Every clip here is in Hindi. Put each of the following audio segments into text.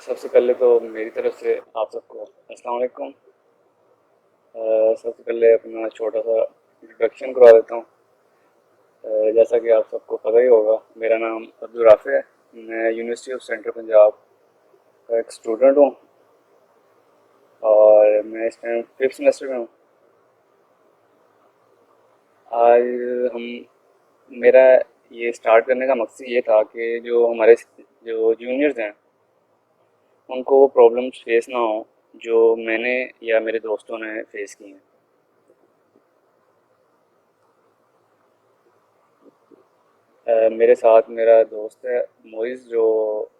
सबसे पहले तो मेरी तरफ से आप सबको अस्सलाम वालेकुम। सबसे पहले अपना छोटा सा इंट्रोडक्शन करवा देता हूँ। जैसा कि आप सबको पता ही होगा, मेरा नाम अब्दुल राफ़ी है। मैं यूनिवर्सिटी ऑफ सेंट्रल पंजाब का एक स्टूडेंट हूँ और मैं इस टाइम 5th सेमेस्टर में हूँ। आज हम मेरा ये स्टार्ट करने का मकसद ये था कि जो हमारे जो जूनियर्स हैं उनको वो प्रॉब्लम्स फेस ना हो जो मैंने या मेरे दोस्तों ने फेस की हैं। मेरे साथ मेरा दोस्त है मोइज़, जो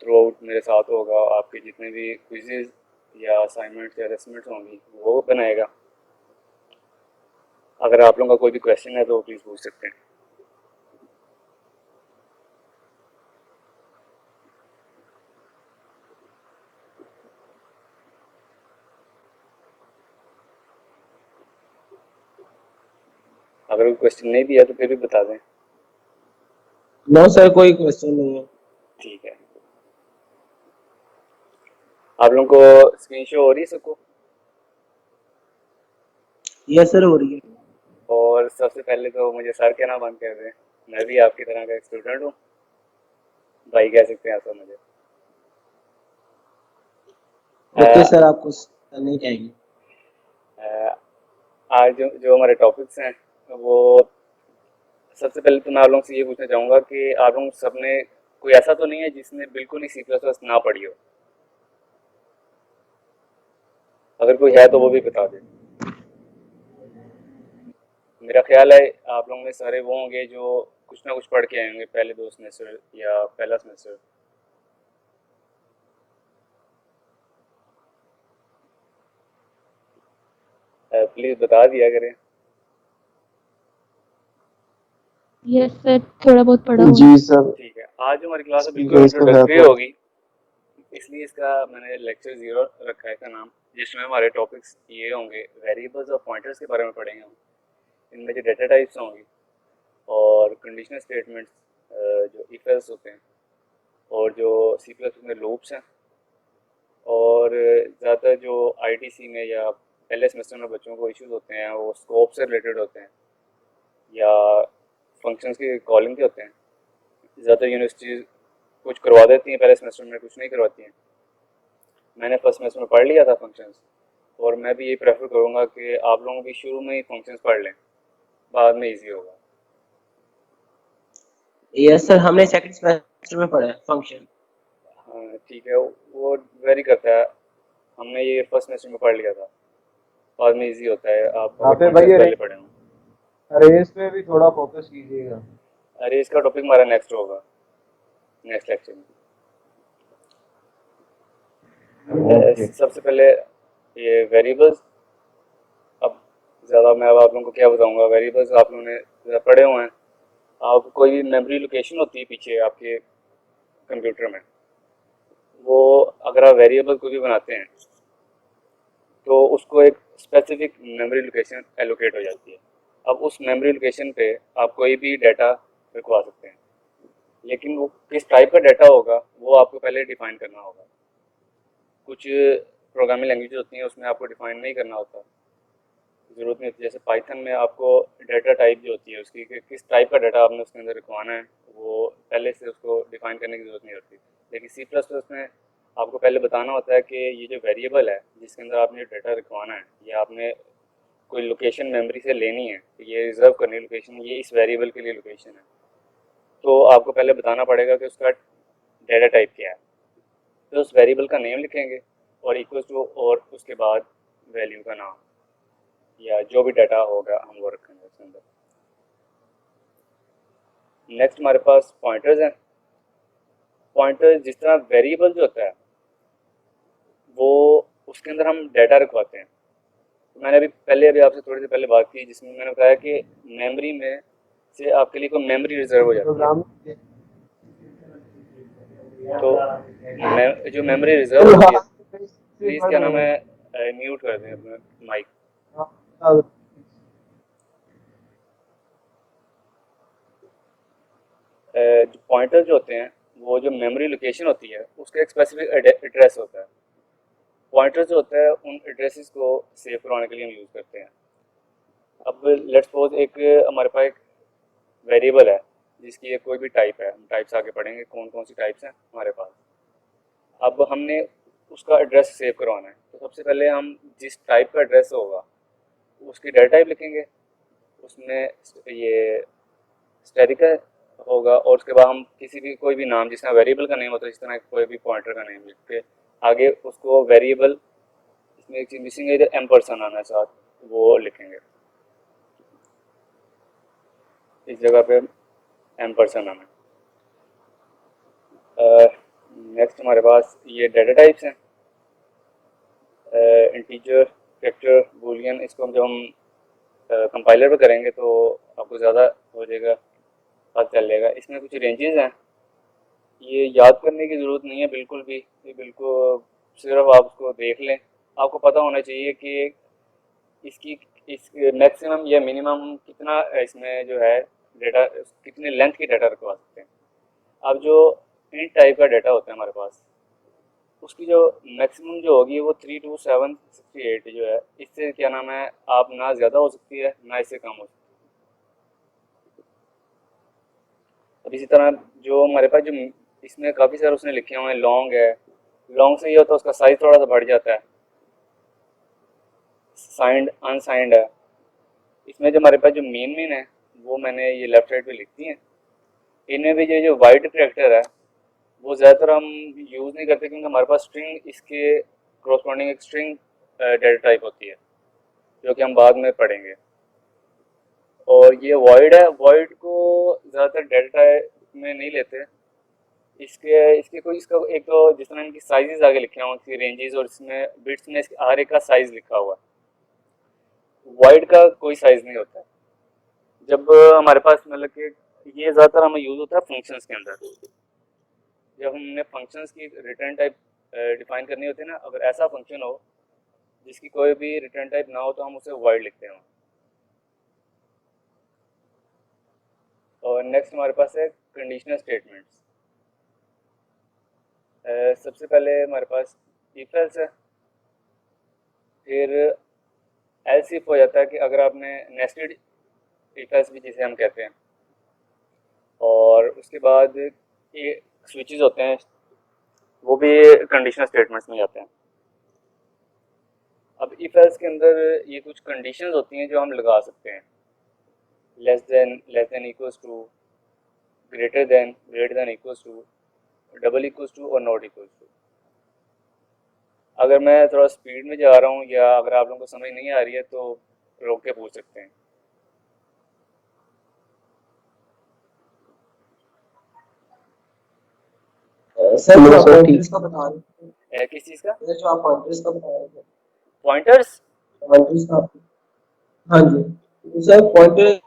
थ्रू आउट मेरे साथ होगा। आपके जितने भी क्विज़ेज़ या असाइनमेंट्स या असेसमेंट्स होंगी वो बनाएगा। अगर आप लोगों का कोई भी क्वेश्चन है तो प्लीज़ पूछ सकते हैं। अगर कोई क्वेश्चन नहीं भी है तो फिर भी बता दें। नो सर, कोई क्वेश्चन नहीं है। ठीक है। आप लोगों को स्क्रीन शो हो रही है सबको? यस सर, हो रही है। और सबसे पहले तो मुझे सर कहना बंद कर दें। मैं भी आपकी तरह का एक स्टूडेंट हूँ, भाई कह सकते हैं आप सब मुझे। ओके अ, सर, आपको करनी चाहिए। अ, आज जो जो हमारे टॉपिक्स हैं वो, सबसे पहले तो मैं आप लोगों से ये पूछना चाहूँगा कि आप लोग सबने, कोई ऐसा तो नहीं है जिसने बिल्कुल ही सी प्लस प्लस ना पढ़ी हो? अगर कोई है तो वो भी बता दे। मेरा ख्याल है आप लोग में सारे वो होंगे जो कुछ ना कुछ पढ़ के आए होंगे पहले 2 सेमेस्टर या पहला सेमेस्टर। प्लीज़ बता दिया करें। यस सर, थोड़ा बहुत पढ़ा हुआ जी है। सर। ठीक है, आज जो हमारी क्लास है बिल्कुल स्पीकर्स तो है इंट्रोडक्टरी तो। होगी, इसलिए इसका मैंने लेक्चर 0 रखा है इसका नाम। जिसमें हमारे टॉपिक्स ये होंगे, वेरिएबल्स और पॉइंटर्स के बारे में पढ़ेंगे हम। इनमें जो डेटा टाइप्स होंगी और कंडीशनल स्टेटमेंट्स, जो इफ एल्स होते हैं, और जो सी प्लस में लूप्स हैं, और ज़्यादातर जो आईटीसी में या पहले सेमेस्टर में बच्चों को इश्यूज होते हैं वो स्कोप से रिलेटेड होते हैं या फंक्शंस की कॉलिंग के होते हैं। ज़्यादातर यूनिवर्सिटीज़ कुछ करवा देती हैं पहले सेमेस्टर में, कुछ नहीं करवाती हैं। मैंने फर्स्ट सेमेस्टर में पढ़ लिया था फंक्शंस, और मैं भी यही प्रेफर करूँगा कि आप लोगों भी शुरू में ही फंक्शंस पढ़ लें, बाद में इजी होगा। यस सर, हमने सेकंड सेमेस्टर में पढ़ा है फंक्शन। हाँ ठीक है, वो वेरी करता है। हमने ये फर्स्ट सेमेस्टर में पढ़ लिया था, बाद में इजी होता है आप अगर राफे भाई, फंक्शंस पहले पढ़े हों। अरेज पे भी थोड़ा फोकस कीजिएगा। अरे इसका टॉपिक हमारा नेक्स्ट होगा, नेक्स्ट लेक्चर में। ओके। सबसे पहले ये वेरिएबल्स। अब ज़्यादा मैं अब आप लोगों को क्या बताऊंगा, वेरिएबल्स आप लोगों ने ज़्यादा पढ़े हुए हैं। आप कोई भी मेमोरी लोकेशन होती है पीछे आपके कंप्यूटर में, वो अगर आप वेरिएबल कोई भी बनाते हैं तो उसको एक स्पेसिफिक मेमोरी लोकेशन एलोकेट हो जाती है। अब उस मेमोरी लोकेशन पे आप कोई भी डाटा रखवा सकते हैं, लेकिन वो किस टाइप का डाटा होगा वो आपको पहले डिफाइन करना होगा। कुछ प्रोग्रामिंग लैंग्वेज होती हैं उसमें आपको डिफाइन नहीं करना होता, ज़रूरत नहीं होती। जैसे पाइथन में आपको डाटा टाइप जो होती है उसकी, कि किस टाइप का डाटा आपने उसके अंदर रखवाना है, वो पहले से उसको डिफाइन करने की ज़रूरत नहीं होती। लेकिन सी प्लस प्लस में आपको पहले बताना होता है कि ये जो वेरिएबल है जिसके अंदर आपने डाटा रखवाना है, या आपने कोई लोकेशन मेमोरी से लेनी है, ये रिजर्व करनी है लोकेशन, ये इस वेरिएबल के लिए लोकेशन है, तो आपको पहले बताना पड़ेगा कि उसका डाटा टाइप क्या है। तो उस वेरिएबल का नेम लिखेंगे और इक्वल टू, और उसके बाद वैल्यू का नाम या जो भी डाटा होगा हम वो रखेंगे उसके अंदर। नेक्स्ट हमारे पास पॉइंटर्स हैं। पॉइंटर जिस तरह वेरिएबल जो होता है वो, उसके अंदर हम डाटा रखवाते हैं। तो मैंने अभी आपसे थोड़ी देर पहले बात की जिसमें मैंने बताया कि मेमोरी में से आपके लिए कोई मेमोरी रिजर्व हो जाती है। प्रोग्राम तो जो मेमोरी रिजर्व होती है, प्लीज़ क्या नाम है, म्यूट कर दें अपना माइक। जो पॉइंटर जो होते हैं वो जो मेमोरी लोकेशन होती है उसका एक स्पेसिफिक एड्रेस होता है। पॉइंटर जो होता है उन एड्रेसेस को सेव करवाने के लिए हम यूज़ करते हैं। अब लेट्स सपोज एक हमारे पास एक वेरिएबल है जिसकी एक कोई भी टाइप है, हम टाइप्स आगे पढ़ेंगे कौन कौन सी टाइप्स हैं हमारे पास। अब हमने उसका एड्रेस सेव करवाना है, तो सबसे पहले हम जिस टाइप का एड्रेस होगा उसकी डेटा टाइप लिखेंगे, उसमें ये स्टैटिक होगा, और उसके बाद हम किसी भी कोई भी नाम, जिस तरह वेरिएबल का नेम होता है इस तरह कोई भी पॉइंटर का नेम लिख के आगे उसको वेरिएबल, इसमें एक चीज़ मिसिंग है, इधर एम्परसेंड आना है साथ, वो लिखेंगे इस जगह पे एम्परसेंड आना है। नेक्स्ट हमारे पास ये डेटा टाइप्स हैं, इंटीजर, कैरेक्टर, बूलियन। इसको जब हम कंपाइलर पे करेंगे तो आपको ज़्यादा हो जाएगा, पता चल जाएगा। इसमें कुछ रेंजेस हैं, ये याद करने की ज़रूरत नहीं है बिल्कुल भी, ये बिल्कुल सिर्फ आप उसको देख लें। आपको पता होना चाहिए कि इसकी इस मैक्सिमम या मिनिमम कितना इसमें जो है डेटा, कितने लेंथ की डाटा रखवा सकते हैं। अब जो इन टाइप का डाटा होता है हमारे पास, उसकी जो मैक्सिमम जो होगी वो 32768 जो है, इससे क्या नाम है आप ना ज़्यादा हो सकती है ना इससे कम हो सकती है। अब इसी तरह जो हमारे पास जो इसमें काफ़ी सारे उसने लिखे हुए हैं, लॉन्ग है, लॉन्ग से ये होता है उसका साइज़ थोड़ा सा बढ़ जाता है। साइंड, अनसाइंड है। इसमें जो हमारे पास जो मेन है वो मैंने ये लेफ्ट साइड पे लिख दी है। इनमें भी जो वाइड करेक्टर है वो ज़्यादातर हम यूज़ नहीं करते, क्योंकि हमारे पास स्ट्रिंग इसके कॉरस्पॉन्डिंग एक स्ट्रिंग डेटा टाइप होती है जो कि हम बाद में पढ़ेंगे। और ये वॉइड है, वॉइड को ज़्यादातर डेटा टाइप में नहीं लेते। इसके इसके कोई इसका एक तो जिस तरह इनकी साइजेस आगे लिखे हुए हैं, इसकी रेंजेस, और इसमें बिट्स में इसके हर एक का साइज़ लिखा हुआ है। वॉइड का कोई साइज़ नहीं होता है। जब हमारे पास मतलब कि ये ज़्यादातर हमें यूज़ होता है फंक्शंस के अंदर, जब हमने फंक्शंस की रिटर्न टाइप डिफाइन करनी होती है ना, अगर ऐसा फंक्शन हो जिसकी कोई भी रिटर्न टाइप ना हो तो हम उसे वॉइड लिखते हैं। और नेक्स्ट हमारे पास है कंडीशनल स्टेटमेंट्स। सबसे पहले हमारे पास इफ एल्स है, फिर एल्स इफ हो जाता है कि अगर आपने नेस्टेड इफ एल्स भी जिसे हम कहते हैं, और उसके बाद ये स्विचेस होते हैं वो भी कंडीशनल स्टेटमेंट्स में जाते हैं। अब इफ एल्स के अंदर ये कुछ कंडीशंस होती हैं जो हम लगा सकते हैं, less than equals to, greater than equals to, double equals to और नॉट इक्वल्स टू। अगर मैं थोड़ा स्पीड में जा रहा हूँ या अगर आप लोगों को समझ नहीं आ रही है तो रोक के पूछ सकते हैं। सर नो जो आप सर, पॉइंटर्स का बता रहे थे, किस चीज़ का? जो आप पॉइंटर्स का बता रहे थे, पॉइंटर्स? पॉइंटर्स का, हाँ जी। तो सर पॉइंटर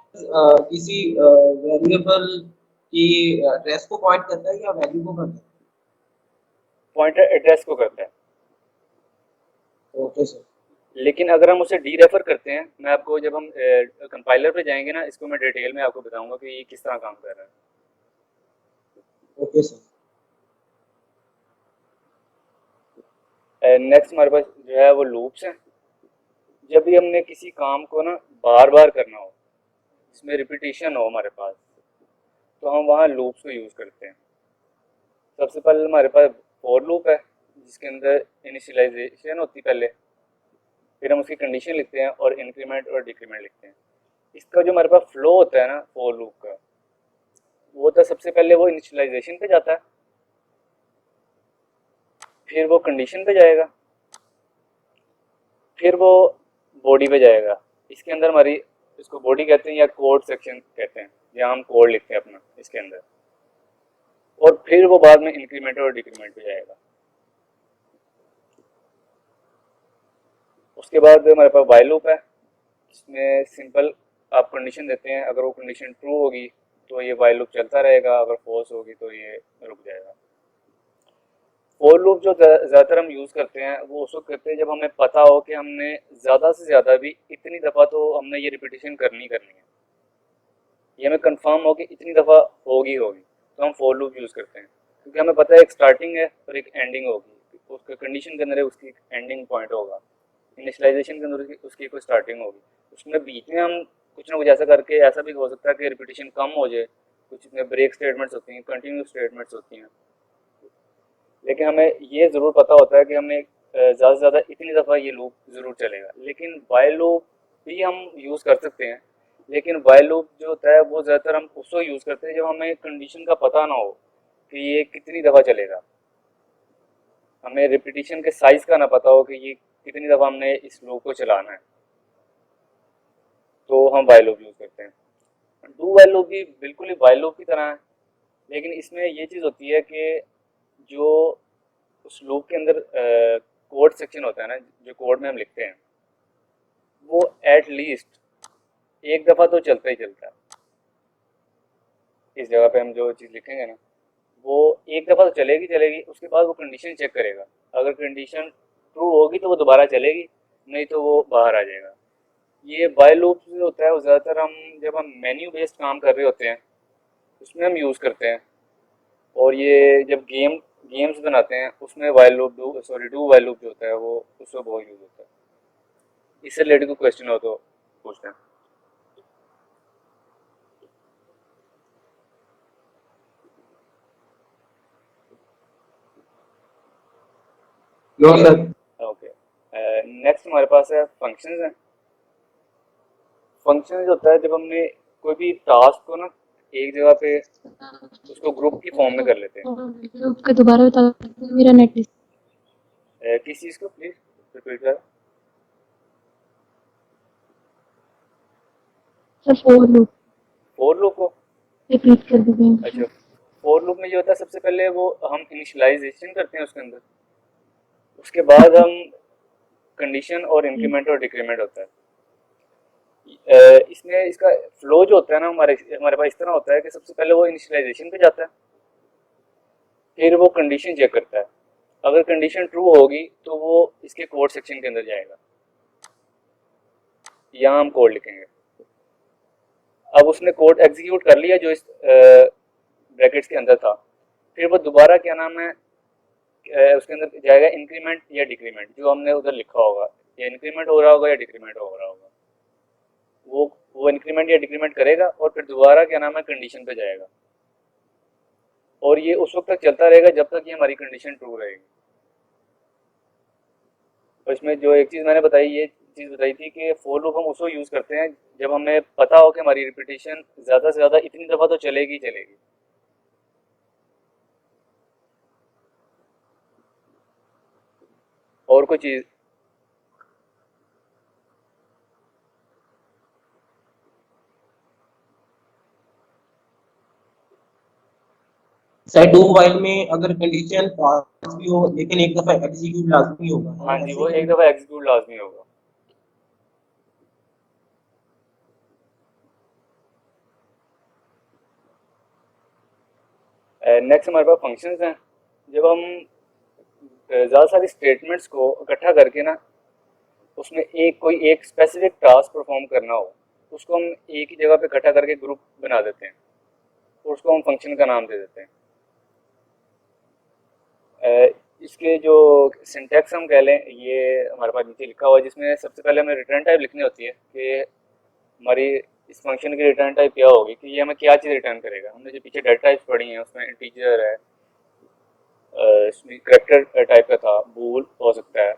किसी वेरिएबल की एड्रेस को पॉइंट करता है या वैल्यू को करता पॉइंटर एड्रेस को करता है, है? Okay sir. लेकिन अगर हम उसे डीरेफर करते हैं, मैं आपको जब हम कंपाइलर पे जाएंगे ना, इसको मैं डिटेल में आपको बताऊंगा कि ये किस तरह काम कर रहा ओके सर। है। नेक्स्ट हमारे पास जो है वो लूप्स हैं। जब भी हमने किसी काम को ना बार बार करना हो, इसमें रिपीटिशन हो हमारे पास, तो हम वहाँ लूप्स को यूज़ करते हैं। सबसे पहले हमारे पास फॉर लूप है जिसके अंदर इनिशियलाइजेशन होती है पहले, फिर हम उसकी कंडीशन लिखते हैं और इंक्रीमेंट और डिक्रीमेंट लिखते हैं। इसका जो हमारे पास फ्लो होता है ना फॉर लूप का, वो होता है सबसे पहले वो इनिशियलाइजेशन पे जाता है, फिर वो कंडीशन पे जाएगा, फिर वो बॉडी पे जाएगा। इसके अंदर हमारी, इसको बॉडी कहते हैं या कोड सेक्शन कहते हैं, जहाँ हम कोड लिखते हैं अपना इसके अंदर, और फिर वो बाद में इंक्रीमेंट और डिक्रीमेंट पे जाएगा। उसके बाद हमारे पास व्हाइल लूप है, जिसमें सिंपल आप कंडीशन देते हैं, अगर वो कंडीशन ट्रू होगी तो ये व्हाइल लूप चलता रहेगा, अगर फॉल्स होगी तो ये रुक जाएगा। फॉर लूप जो ज़्यादातर हम यूज़ करते हैं वो उस वक्त करते हैं जब हमें पता हो कि हमने ज़्यादा से ज़्यादा भी इतनी दफ़ा तो हमने ये रिपीटेशन करनी है, ये हमें कंफर्म हो कि इतनी दफ़ा होगी, तो हम फॉर लूप यूज़ करते हैं। क्योंकि हमें पता है एक स्टार्टिंग है और एक एंडिंग होगी, उसके कंडीशन के अंदर उसकी एंडिंग पॉइंट होगा, इनिशियलाइजेशन के अंदर उसकी कोई स्टार्टिंग होगी, उसमें बीच में हम कुछ ना कुछ ऐसा करके, ऐसा भी हो सकता है कि रिपीटिशन कम हो जाए, कुछ इसमें ब्रेक स्टेटमेंट्स होती हैं, कंटिन्यू स्टेटमेंट्स होती हैं, लेकिन हमें ये ज़रूर पता होता है कि हमें ज़्यादा से ज़्यादा इतनी दफ़ा ये लूप ज़रूर चलेगा। लेकिन वाइल लूप भी हम यूज़ कर सकते हैं, लेकिन वाइल लूप जो होता है वो ज़्यादातर हम उसको यूज़ करते हैं जब हमें कंडीशन का पता ना हो कि ये कितनी दफ़ा चलेगा, हमें रिपीटिशन के साइज़ का ना पता हो कि ये कितनी दफ़ा हमने इस लूप को चलाना है, तो हम वाइल लूप यूज़ करते हैं। डू वाइल लूप भी बिल्कुल ही वाइल लूप की तरह है, लेकिन इसमें ये चीज़ होती है कि जो उस लूप के अंदर कोड सेक्शन होता है ना, जो कोड में हम लिखते हैं, वो एट लीस्ट एक दफ़ा तो चलता ही चलता है। इस जगह पे हम जो चीज़ लिखेंगे ना, वो एक दफ़ा तो चलेगी चलेगी, उसके बाद वो कंडीशन चेक करेगा, अगर कंडीशन ट्रू होगी तो वो दोबारा चलेगी, नहीं तो वो बाहर आ जाएगा। ये वाइल लूप जो होता है वो ज़्यादातर हम जब हम मेन्यू बेस्ड काम कर रहे होते हैं उसमें हम यूज़ करते हैं, और ये जब गेम्स बनाते हैं उसमें while loop do while loop जो होता है वो उसमें बहुत यूज़ होता है। इससे रिलेटेड कोई क्वेश्चन हो तो पूछते हैं। No sir. ओके, नेक्स्ट हमारे पास है फंक्शंस हैं। फंक्शन जो होता है जब हमने कोई भी टास्क को ना एक जगह पे उसको ग्रुप की फॉर्म में कर लेते हैं। लूप का दोबारा बता सकते हैं, मेरा नेट किस चीज़ को प्लीज रिपीट कर। सर फोर लूप को, रिपीट कर दीजिए। अच्छा, फोर लूप में ये होता है सबसे पहले वो हम इनिशियलाइजेशन करते हैं उसके अंदर, उसके बाद हम कंडीशन और इंक्रीमेंट और डिक्रीमेंट होता है। इसमें इसका फ्लो जो होता है ना हमारे हमारे पास इस तरह होता है कि सबसे पहले वो इनिशियलाइजेशन पे जाता है, फिर वो कंडीशन चेक करता है, अगर कंडीशन ट्रू होगी तो वो इसके कोड सेक्शन के अंदर जाएगा, यहाँ हम कोड लिखेंगे। अब उसने कोड एग्जीक्यूट कर लिया जो इस ब्रैकेट्स के अंदर था, फिर वो दोबारा क्या नाम है उसके अंदर जाएगा इंक्रीमेंट या डिक्रीमेंट, जो हमने उधर लिखा होगा, या इंक्रीमेंट हो रहा होगा या डिक्रीमेंट हो रहा होगा, वो इंक्रीमेंट या डिक्रीमेंट करेगा और फिर दोबारा क्या नाम है कंडीशन पे जाएगा, और ये उस वक्त तक चलता रहेगा जब तक ये हमारी कंडीशन ट्रू रहेगी। और इसमें जो एक चीज़ मैंने बताई, ये चीज़ बताई थी कि फोर लूप हम उसको यूज़ करते हैं जब हमें पता हो कि हमारी रिपीटेशन ज़्यादा से ज़्यादा इतनी दफ़ा तो चलेगी चलेगी। और कोई चीज़ सर डू वाइल में अगर कंडीशन फॉल्स भी हो लेकिन एक दफा एग्जीक्यूट लाजमी होगा, हाँ है जी, ऐसे वो ही? एक दफ़ा एग्जीक्यूट लाजमी होगा। नेक्स्ट हमारे पास फंक्शंस हैं। जब हम ज़्यादा सारी स्टेटमेंट्स को इकट्ठा करके ना उसमें एक स्पेसिफिक टास्क परफॉर्म करना हो, उसको हम एक ही जगह पे इकट्ठा करके ग्रुप बना देते हैं और उसको हम फंक्शन का नाम दे देते हैं। इसके जो सिंटैक्स हम कह लें, ये हमारे पास नीचे लिखा हुआ है, जिसमें सबसे पहले हमें रिटर्न टाइप लिखनी होती है कि हमारी इस फंक्शन की रिटर्न टाइप क्या होगी, कि ये हमें क्या चीज़ रिटर्न करेगा। हमने जो पीछे डेटा टाइप्स पढ़ी हैं उसमें इंटीजर है, इसमें करैक्टर टाइप का था, बूल हो सकता है,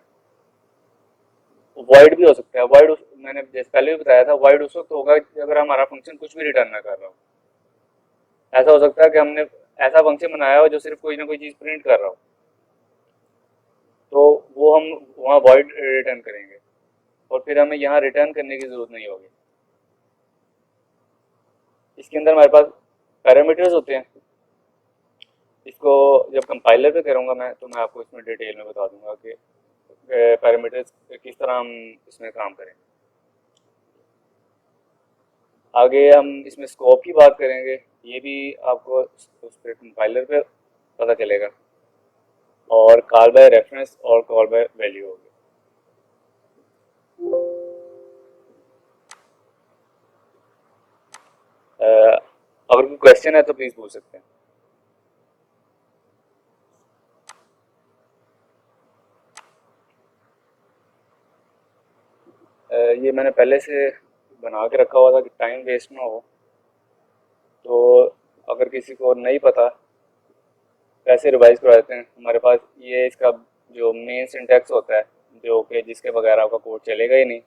वाइड भी हो सकता है। वाइड मैंने जैसे पहले भी बताया था, वाइड उस वक्त होगा अगर हमारा फंक्शन कुछ भी रिटर्न ना कर रहा हो। ऐसा हो सकता है कि हमने ऐसा फंक्शन बनाया हो जो सिर्फ कोई ना कोई चीज़ प्रिंट कर रहा हो, तो वो हम वहाँ वाइड रिटर्न करेंगे और फिर हमें यहाँ रिटर्न करने की ज़रूरत नहीं होगी। इसके अंदर हमारे पास पैरामीटर्स होते हैं। इसको जब कंपाइलर पे करूँगा मैं, तो मैं आपको इसमें डिटेल में बता दूंगा कि पैरामीटर्स किस तरह हम इसमें काम करें। आगे हम इसमें स्कोप की बात करेंगे, ये भी आपको उस पर कंपाइलर पे पता चलेगा, और कॉल बाय रेफरेंस और कॉल बाय वैल्यू होगी। अगर कोई क्वेश्चन है तो प्लीज़ पूछ सकते हैं। ये मैंने पहले से बना के रखा हुआ था कि टाइम वेस्ट ना हो। तो अगर किसी को नहीं पता कैसे रिवाइज करवा देते हैं, हमारे पास ये इसका जो मेन सिंटैक्स होता है, जो कि जिसके बगैर आपका कोड चलेगा ही नहीं,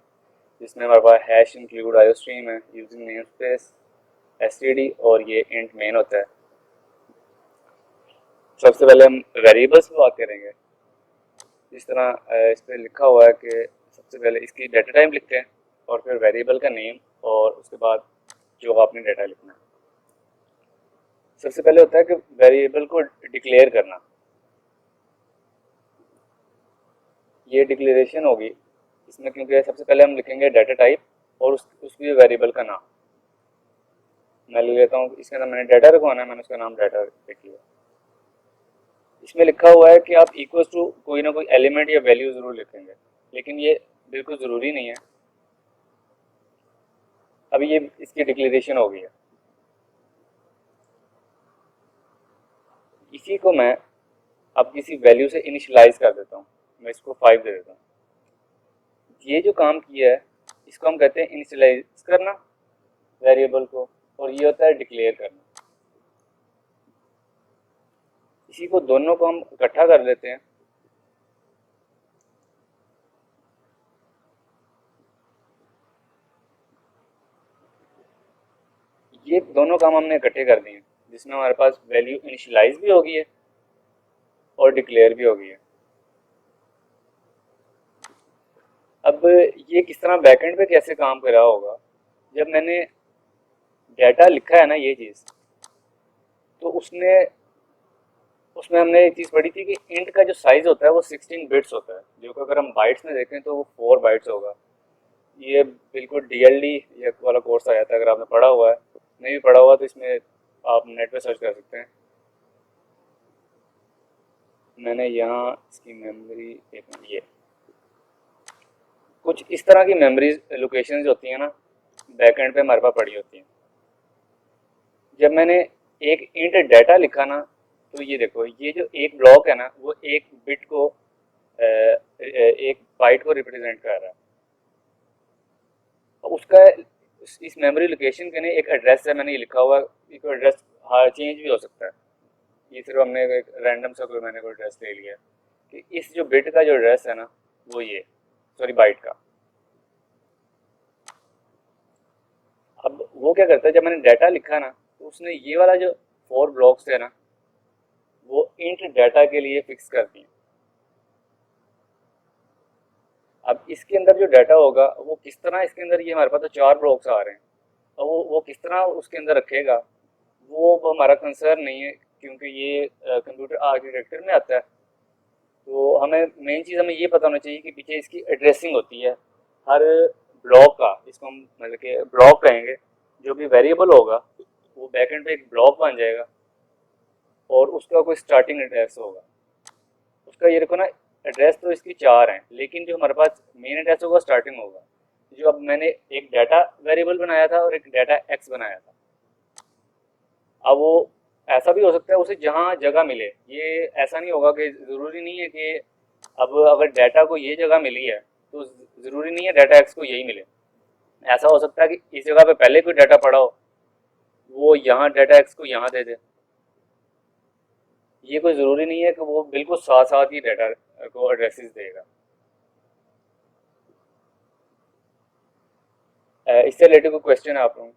जिसमें हमारे पास हैश इंक्लूड आईओ स्ट्रीम है यूजिंग नेम स्पेस एसटीडी और ये इंट मेन होता है। सबसे पहले हम वेरिएबल्स पे बात करेंगे। इस तरह इस पर लिखा हुआ है कि सबसे पहले इसकी डाटा टाइप लिखते हैं और फिर वेरिएबल का नेम और उसके बाद जो आपने डाटा लिखना है। सबसे पहले होता है कि वेरिएबल को डिक्लेयर करना। ये डिक्लेरेशन होगी इसमें, क्योंकि सबसे पहले हम लिखेंगे डाटा टाइप और उसकी वेरिएबल का नाम। मैं ले लेता हूँ, इसके अंदर मैंने डाटा रखवाना है, मैंने उसका नाम डाटा लिख लिया। इसमें लिखा हुआ है कि आप इक्वल टू कोई ना कोई एलिमेंट या वैल्यू जरूर लिखेंगे, लेकिन ये बिल्कुल ज़रूरी नहीं है। अभी ये इसकी डिक्लेरेशन हो गई है। इसी को मैं अब किसी वैल्यू से इनिशियलाइज कर देता हूँ। मैं इसको 5 दे देता हूँ। ये जो काम किया है इसको हम कहते हैं इनिशियलाइज करना वेरिएबल को, और ये होता है डिक्लेयर करना। इसी को दोनों को हम इकट्ठा कर लेते हैं। ये दोनों काम हमने इकट्ठे कर दिए, जिसमें हमारे पास वैल्यू इनिशियलाइज भी हो गई है और डिक्लेयर भी हो गई है। अब ये किस तरह बैकएंड पे कैसे काम कर रहा होगा, जब मैंने डाटा लिखा है ना ये चीज़, तो उसमें हमने एक चीज़ पढ़ी थी कि इंट का जो साइज़ होता है वो 16 बिट्स होता है, जो कि अगर हम बाइट्स में देखें तो वो 4 बाइट्स होगा। ये बिल्कुल डीएलडी ये वाला कोर्स आया था, अगर आपने पढ़ा हुआ है। नहीं भी पढ़ा हुआ तो इसमें आप नेट पे सर्च कर सकते हैं। मैंने यहाँ इसकी मेमोरी एक मिनट, ये कुछ इस तरह की मेमोरीज लोकेशंस होती हैं ना, बैकएंड पे हमारे पास पड़ी होती हैं। जब मैंने एक इंट डाटा लिखा ना, तो ये देखो, ये जो एक ब्लॉक है ना वो एक बिट को एक बाइट को रिप्रेजेंट कर रहा है। उसका इस मेमोरी लोकेशन के लिए एक एड्रेस है, मैंने ये लिखा हुआ है। एक एड्रेस हाँ चेंज भी हो सकता है, ये सिर्फ हमने एक रैंडम सा कोई मैंने कोई एड्रेस ले लिया कि इस जो बिट का जो एड्रेस है ना वो ये सॉरी बाइट का। अब वो क्या करता है, जब मैंने डाटा लिखा ना तो उसने ये वाला जो 4 ब्लॉक्स है ना वो इंट डाटा के लिए फिक्स कर दिए। अब इसके अंदर जो डाटा होगा वो किस तरह, इसके अंदर ये हमारे पास तो 4 ब्लॉक्स आ रहे हैं, और वो किस तरह उसके अंदर रखेगा वो हमारा कंसर्न नहीं है, क्योंकि ये कंप्यूटर आर्किटेक्चर में आता है। तो हमें मेन चीज़ हमें ये पता होना चाहिए कि पीछे इसकी एड्रेसिंग होती है हर ब्लॉक का, इसको हम मतलब कि ब्लॉक कहेंगे। जो भी वेरिएबल होगा वो बैकएंड पे एक ब्लॉक बन जाएगा और उसका कोई स्टार्टिंग एड्रेस होगा। उसका ये देखो ना, एड्रेस तो इसकी 4 हैं, लेकिन जो हमारे पास मेन एड्रेस होगा स्टार्टिंग होगा। जो अब मैंने एक डाटा वेरिएबल बनाया था और एक डाटा एक्स बनाया था, अब वो ऐसा भी हो सकता है उसे जहाँ जगह मिले। ये ऐसा नहीं होगा कि ज़रूरी नहीं है कि अब अगर डाटा को ये जगह मिली है तो ज़रूरी नहीं है डाटा एक्स को यही मिले। ऐसा हो सकता है कि इस जगह पे पहले कोई डाटा पड़ा हो, वो यहाँ डाटा एक्स को यहाँ दे दे। ये कोई ज़रूरी नहीं है कि वो बिल्कुल साथ साथ ही डाटा को एड्रेसेस देगा। इससे रिलेटेड कोई क्वेश्चन है आप लोगों?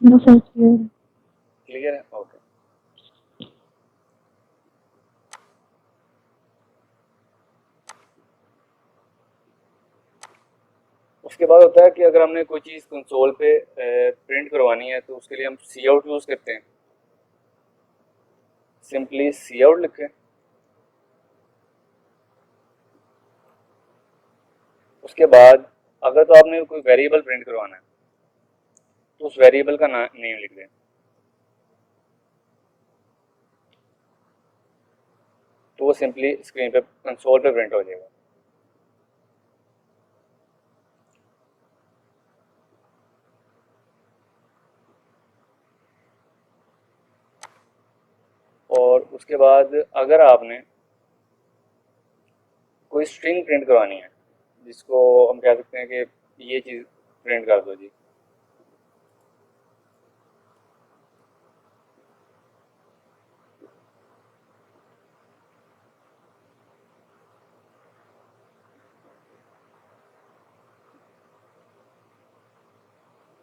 No sir, clear. क्लियर है? ओके। उसके बाद होता है कि अगर हमने कोई चीज़ कंसोल पे प्रिंट करवानी है तो उसके लिए हम सी आउट यूज़ करते हैं। सिंपली सी आउट लिखें, उसके बाद अगर तो आपने कोई वेरिएबल प्रिंट करवाना है तो उस वेरिएबल का नेम लिख दें, तो वो सिंपली स्क्रीन पे कंसोल पे प्रिंट हो जाएगा। और उसके बाद अगर आपने कोई स्ट्रिंग प्रिंट करवानी है, जिसको हम कह सकते हैं कि ये चीज़ प्रिंट कर दो जी।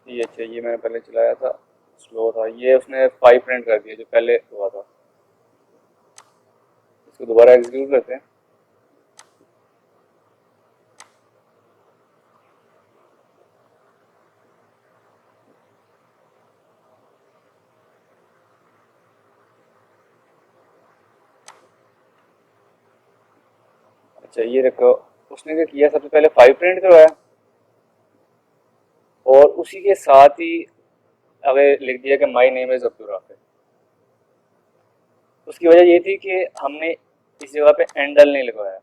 ये अच्छा, ये मैंने पहले चलाया था, स्लो था, ये उसने 5 प्रिंट कर दिया जो पहले हुआ था। इसको दोबारा एग्जीक्यूट करते हैं। अच्छा ये देखो, उसने क्या किया, सबसे पहले 5 प्रिंट करवाया और उसी के साथ ही अगर लिख दिया कि my name is Abdul Rafiq. उसकी वजह ये थी कि हमने इस जगह पे एंडल नहीं लगवाया।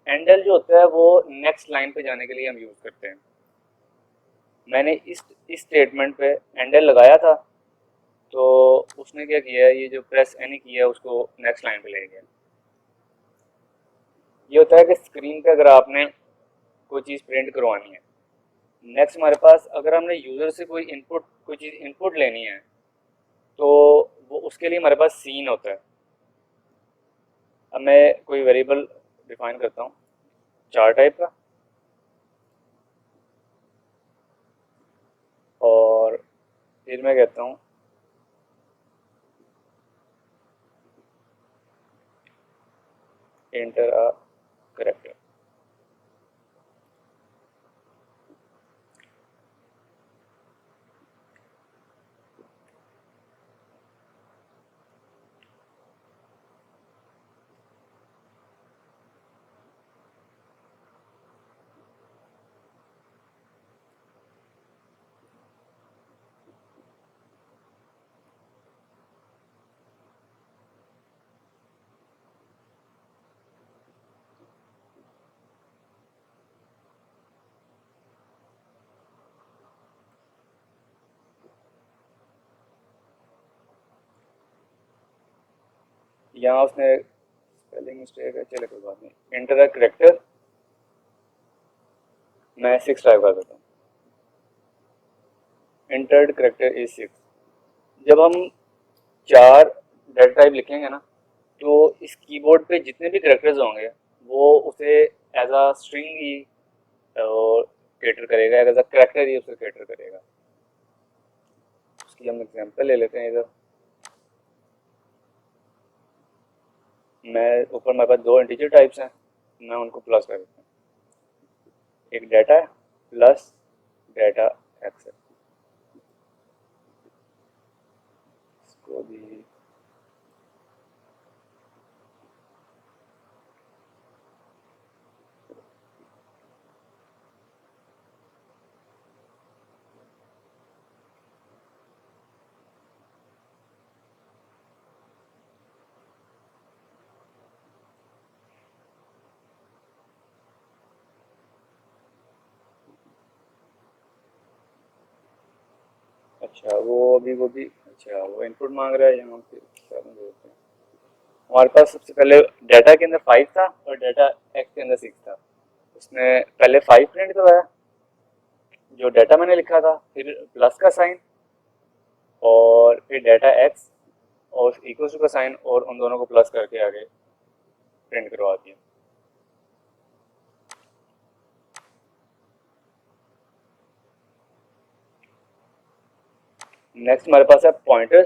एंडल जो होता है वो नेक्स्ट लाइन पे जाने के लिए हम यूज़ करते हैं। मैंने इस स्टेटमेंट पे एंडल लगाया था, तो उसने क्या किया, ये जो प्रेस एनी किया उसको नेक्स्ट लाइन पे ले गया। ये होता है कि स्क्रीन पे अगर आपने कोई चीज़ प्रिंट करवानी है, नेक्स्ट हमारे पास अगर हमने यूज़र से कोई चीज़ इनपुट लेनी है, तो वो उसके लिए हमारे पास सीन होता है। अब मैं कोई वेरिएबल डिफाइन करता हूँ चार टाइप का, और फिर मैं कहता हूँ एंटर अ करेक्टर। यहाँ उसने स्पेलिंग मिस्टेक है, चले कोई बात नहीं। एंटर अ करेक्टर, मैं 6 टाइप कर देता हूँ। Entered character is 6। जब हम 4 डेटा टाइप लिखेंगे ना, तो इस कीबोर्ड पे जितने भी करेक्टर्स होंगे वो उसे एज अ स्ट्रिंग ही कैटर करेगा, एज अ करेक्टर ही उसे कैटर करेगा। उसकी हम एग्जांपल ले लेते हैं इधर। मैं ऊपर मेरे पास 2 इंटीजर टाइप्स हैं, मैं उनको प्लस कर देता हूँ। एक डाटा है प्लस डाटा एक्स है, इसको भी अच्छा वो भी अच्छा वो इनपुट मांग रहा है यहाँ पे 7 देते हैं। हमारे पास सबसे पहले डाटा के अंदर 5 था और डाटा एक्स के अंदर 6 था। उसने पहले 5 प्रिंट करवाया जो डाटा मैंने लिखा था, फिर प्लस का साइन और फिर डाटा एक्स और इक्वल टू का साइन, और उन दोनों को प्लस करके आगे प्रिंट करवा दिया। नेक्स्ट हमारे पास है पॉइंटर।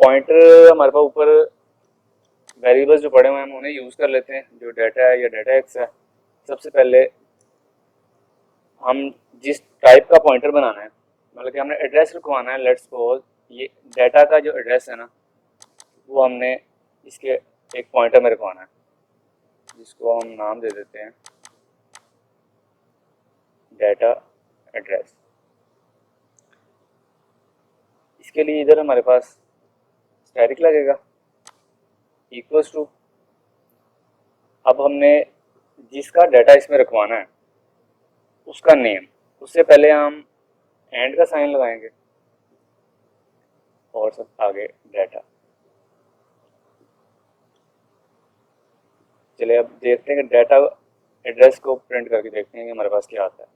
पॉइंटर हमारे पास ऊपर वेरिएबल्स जो पड़े हुए हैं हम उन्हें यूज़ कर लेते हैं, जो डाटा है या डाटा एक्स है। सबसे पहले हम जिस टाइप का पॉइंटर बनाना है, मतलब कि हमने एड्रेस लिखवाना है, लेट्स सपोज ये डाटा का जो एड्रेस है ना, वो हमने इसके एक पॉइंटर में रखवाना है, जिसको हम नाम दे देते हैं डाटा एड्रेस। इसके लिए इधर हमारे पास स्टैटिक लगेगा इक्वल्स टू, अब हमने जिसका डाटा इसमें रखवाना है उसका नेम, उससे पहले हम एंड का साइन लगाएंगे और सब आगे डाटा। चलिए अब देखते हैं कि डाटा एड्रेस को प्रिंट करके देखते हैं कि हमारे पास क्या आता है।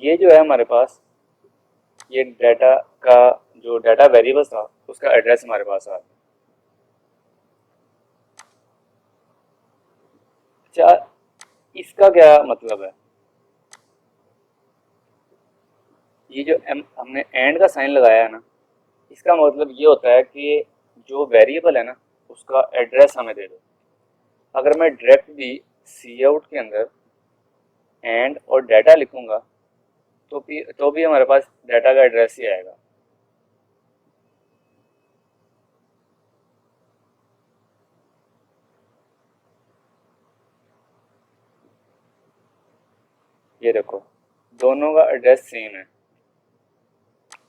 ये जो है हमारे पास, ये डाटा का जो डाटा वेरिएबल था उसका एड्रेस हमारे पास आ गया। अच्छा, इसका क्या मतलब है? ये जो हमने एंड का साइन लगाया है ना, इसका मतलब ये होता है कि जो वेरिएबल है ना उसका एड्रेस हमें दे दो। अगर मैं डायरेक्ट भी सी आउट के अंदर एंड और डाटा लिखूंगा तो भी हमारे पास डाटा का एड्रेस ही आएगा। ये देखो, दोनों का एड्रेस सेम है,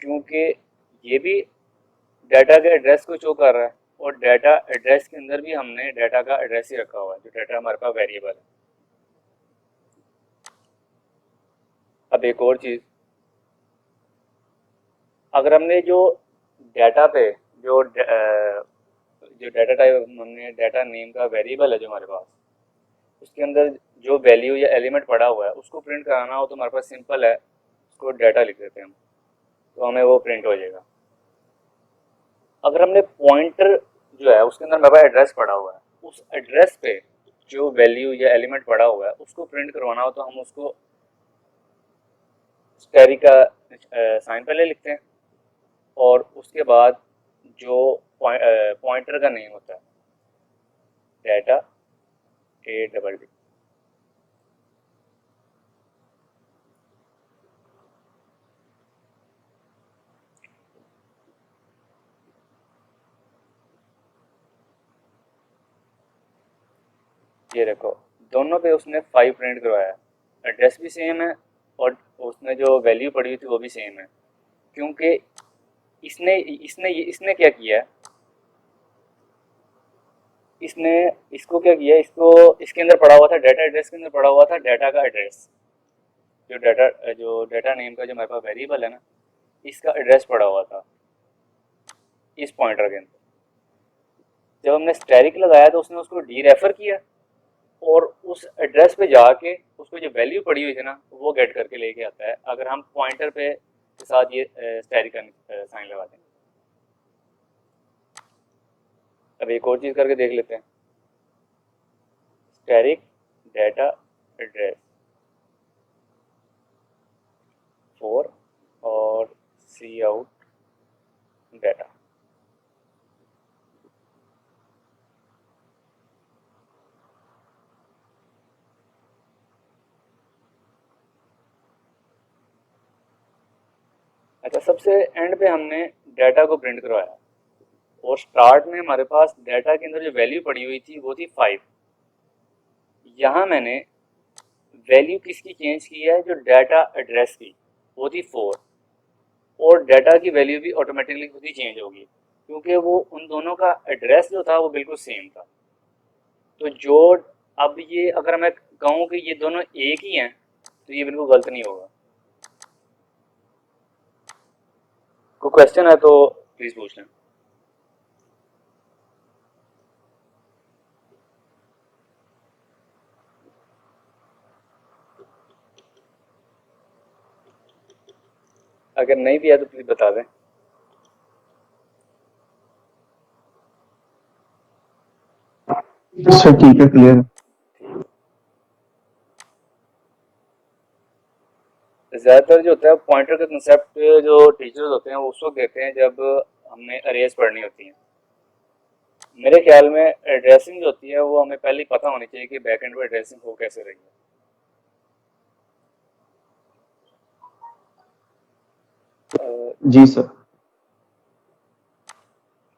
क्योंकि ये भी डाटा के एड्रेस को शो कर रहा है और डाटा एड्रेस के अंदर भी हमने डाटा का एड्रेस ही रखा हुआ है, जो डाटा हमारे पास वेरिएबल है। अब एक और चीज़, अगर हमने जो डाटा पे जो डाटा टाइप हमने डाटा नेम का वेरिएबल है जो हमारे पास, उसके अंदर जो वैल्यू या एलिमेंट पड़ा हुआ है उसको प्रिंट कराना हो तो हमारे पास सिंपल है, उसको डाटा लिख देते हैं हम, तो हमें वो प्रिंट हो जाएगा। अगर हमने पॉइंटर जो है उसके अंदर हमारे पास एड्रेस पड़ा हुआ है, उस एड्रेस पे जो वैल्यू या एलिमेंट पड़ा हुआ है उसको प्रिंट करवाना हो तो हम उसको स्टैरिक का साइन पहले लिखते हैं और उसके बाद जो पॉइंटर का नेम होता है डाटा ए डबल डी। ये देखो, दोनों पे उसने 5 प्रिंट करवाया, एड्रेस भी सेम है और उसने जो वैल्यू पड़ी हुई थी वो भी सेम है, क्योंकि इसने इसने इसने क्या किया है, इसने इसको क्या किया, इसको इसके अंदर पड़ा हुआ था डाटा एड्रेस के अंदर पड़ा हुआ था डाटा का एड्रेस, जो डाटा नेम का जो हमारे पास वेरिएबल है ना, इसका एड्रेस पड़ा हुआ था इस पॉइंटर के अंदर। जब हमने स्टैरिक लगाया तो उसने उसको डी रेफर किया और उस एड्रेस पे जाके उसको जो वैल्यू पड़ी हुई थी ना वो गेट करके लेके आता है, अगर हम पॉइंटर पे के साथ ये स्टैरिक का साइन लगा दें। अब एक और चीज़ करके देख लेते हैं, स्टैरिक डाटा एड्रेस 4 और सी आउट डाटा। अच्छा, सबसे एंड पे हमने डाटा को प्रिंट करवाया और स्टार्ट में हमारे पास डाटा के अंदर जो वैल्यू पड़ी हुई थी वो थी 5। यहाँ मैंने वैल्यू किसकी चेंज की है, जो डाटा एड्रेस की, वो थी 4, और डाटा की वैल्यू भी ऑटोमेटिकली खुद ही चेंज होगी क्योंकि वो उन दोनों का एड्रेस जो था वो बिल्कुल सेम था। तो जो अब ये अगर मैं कहूँ कि ये दोनों एक ही हैं तो ये बिल्कुल गलत नहीं होगा। कोई क्वेश्चन है तो प्लीज़ पूछ लें। अगर नहीं भी है तो प्लीज़ बता दें। सर ठीक है, क्लियर। ज़्यादातर जो होता है पॉइंटर का कंसेप्ट जो टीचर्स होते हैं वो उस वक्त देते हैं जब हमें अरेज पढ़नी होती है। मेरे ख्याल में एड्रेसिंग जो होती है वो हमें पहले ही पता होनी चाहिए कि बैकएंड में एड्रेसिंग हो कैसे रही है। जी सर।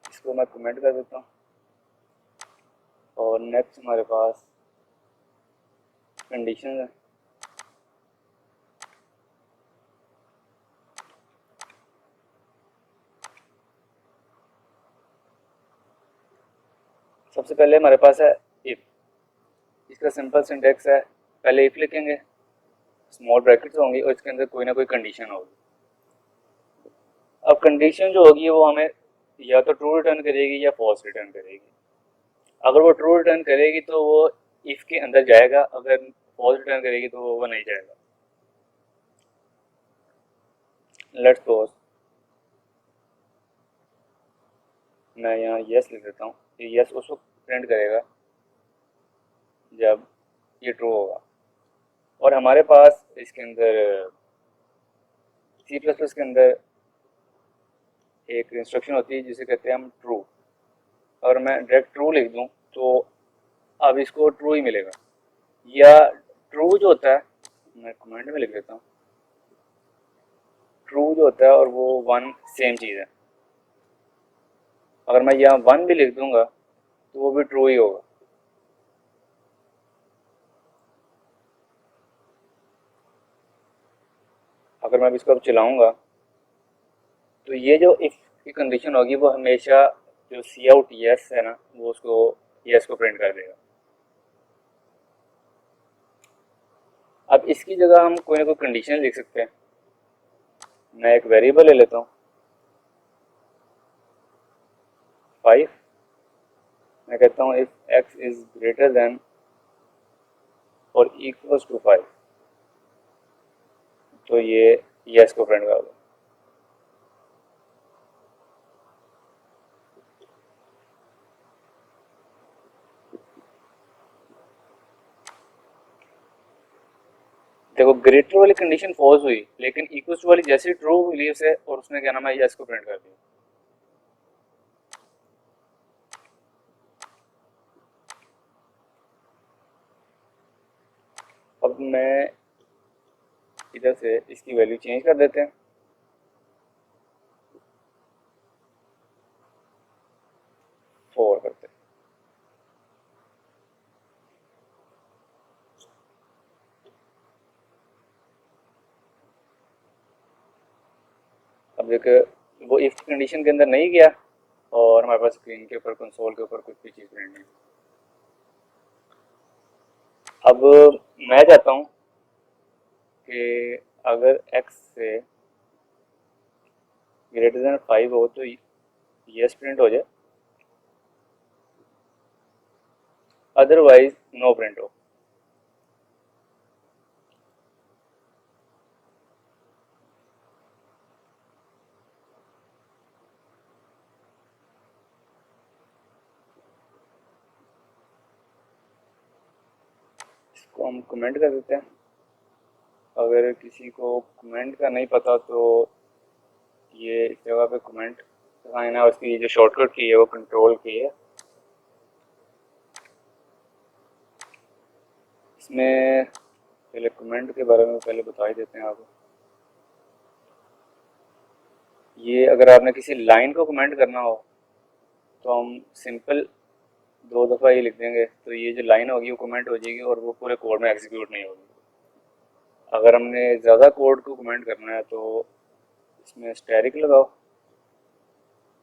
इसको मैं कमेंट कर देता हूँ और नेक्स्ट हमारे पास कंडीशन है। सबसे पहले हमारे पास है इफ। इसका सिंपल सिंटेक्स है, पहले इफ लिखेंगे, स्मॉल ब्रैकेट्स होंगी और इसके अंदर कोई ना कोई कंडीशन होगी। अब कंडीशन जो होगी वो हमें या तो ट्रू रिटर्न करेगी या फॉल्स रिटर्न करेगी। अगर वो ट्रू रिटर्न करेगी तो वो इफ के अंदर जाएगा, अगर फॉल्स रिटर्न करेगी तो वो नहीं जाएगा। लेट्स सपोज मैं यहाँ यस लिख देता हूँ, ये यस उसको प्रिंट करेगा जब ये ट्रू होगा। और हमारे पास इसके अंदर C++ के अंदर एक इंस्ट्रक्शन होती है जिसे कहते हैं हम ट्रू। और मैं डायरेक्ट ट्रू लिख दूँ तो अब इसको ट्रू ही मिलेगा। या ट्रू जो होता है, मैं कमेंट में लिख देता हूँ, ट्रू जो होता है और वो 1 सेम चीज़ है। अगर मैं यहाँ 1 भी लिख दूंगा तो वो भी ट्रू ही होगा। अगर मैं इसको अब चलाऊंगा तो ये जो इफ की कंडीशन होगी वो हमेशा जो सी आउट यस है ना, वो उसको यस को प्रिंट कर देगा। अब इसकी जगह हम कोई ना कोई कंडीशन लिख सकते हैं। मैं एक वेरिएबल ले लेता हूँ 5। मैं कहता हूँ if x is greater then और इक्वल्स टू 5 तो ये यस को प्रिंट कर दो। देखो ग्रेटर वाली कंडीशन फॉल्स हुई, लेकिन इक्वल्स वाली जैसे ट्रू हुई उसे और उसने क्या नाम है यस को प्रिंट कर दिया। अब मैं इधर से इसकी वैल्यू चेंज कर देते हैं, 4 करते हैं। अब देखो वो इफ कंडीशन के अंदर नहीं गया और हमारे पास स्क्रीन के ऊपर कंसोल के ऊपर कुछ भी चीज़ प्रिंट नहीं। अब मैं चाहता हूँ कि अगर x से ग्रेटर देन 5 हो तो यस प्रिंट हो जाए, अदरवाइज नो प्रिंट हो। इसको हम कमेंट कर देते हैं। अगर किसी को कमेंट का नहीं पता तो ये इस जगह पे कमेंट साइन है, उसकी जो शॉर्टकट की है वो कंट्रोल की है। इसमें पहले कमेंट के बारे में पहले बता ही देते हैं आपको। ये अगर आपने किसी लाइन को कमेंट करना हो तो हम सिंपल 2 दफ़ा ये लिख देंगे तो ये जो लाइन होगी वो कमेंट हो जाएगी और वो पूरे कोड में एग्जीक्यूट नहीं होगी। अगर हमने ज़्यादा कोड को कमेंट करना है तो इसमें स्टैरिक लगाओ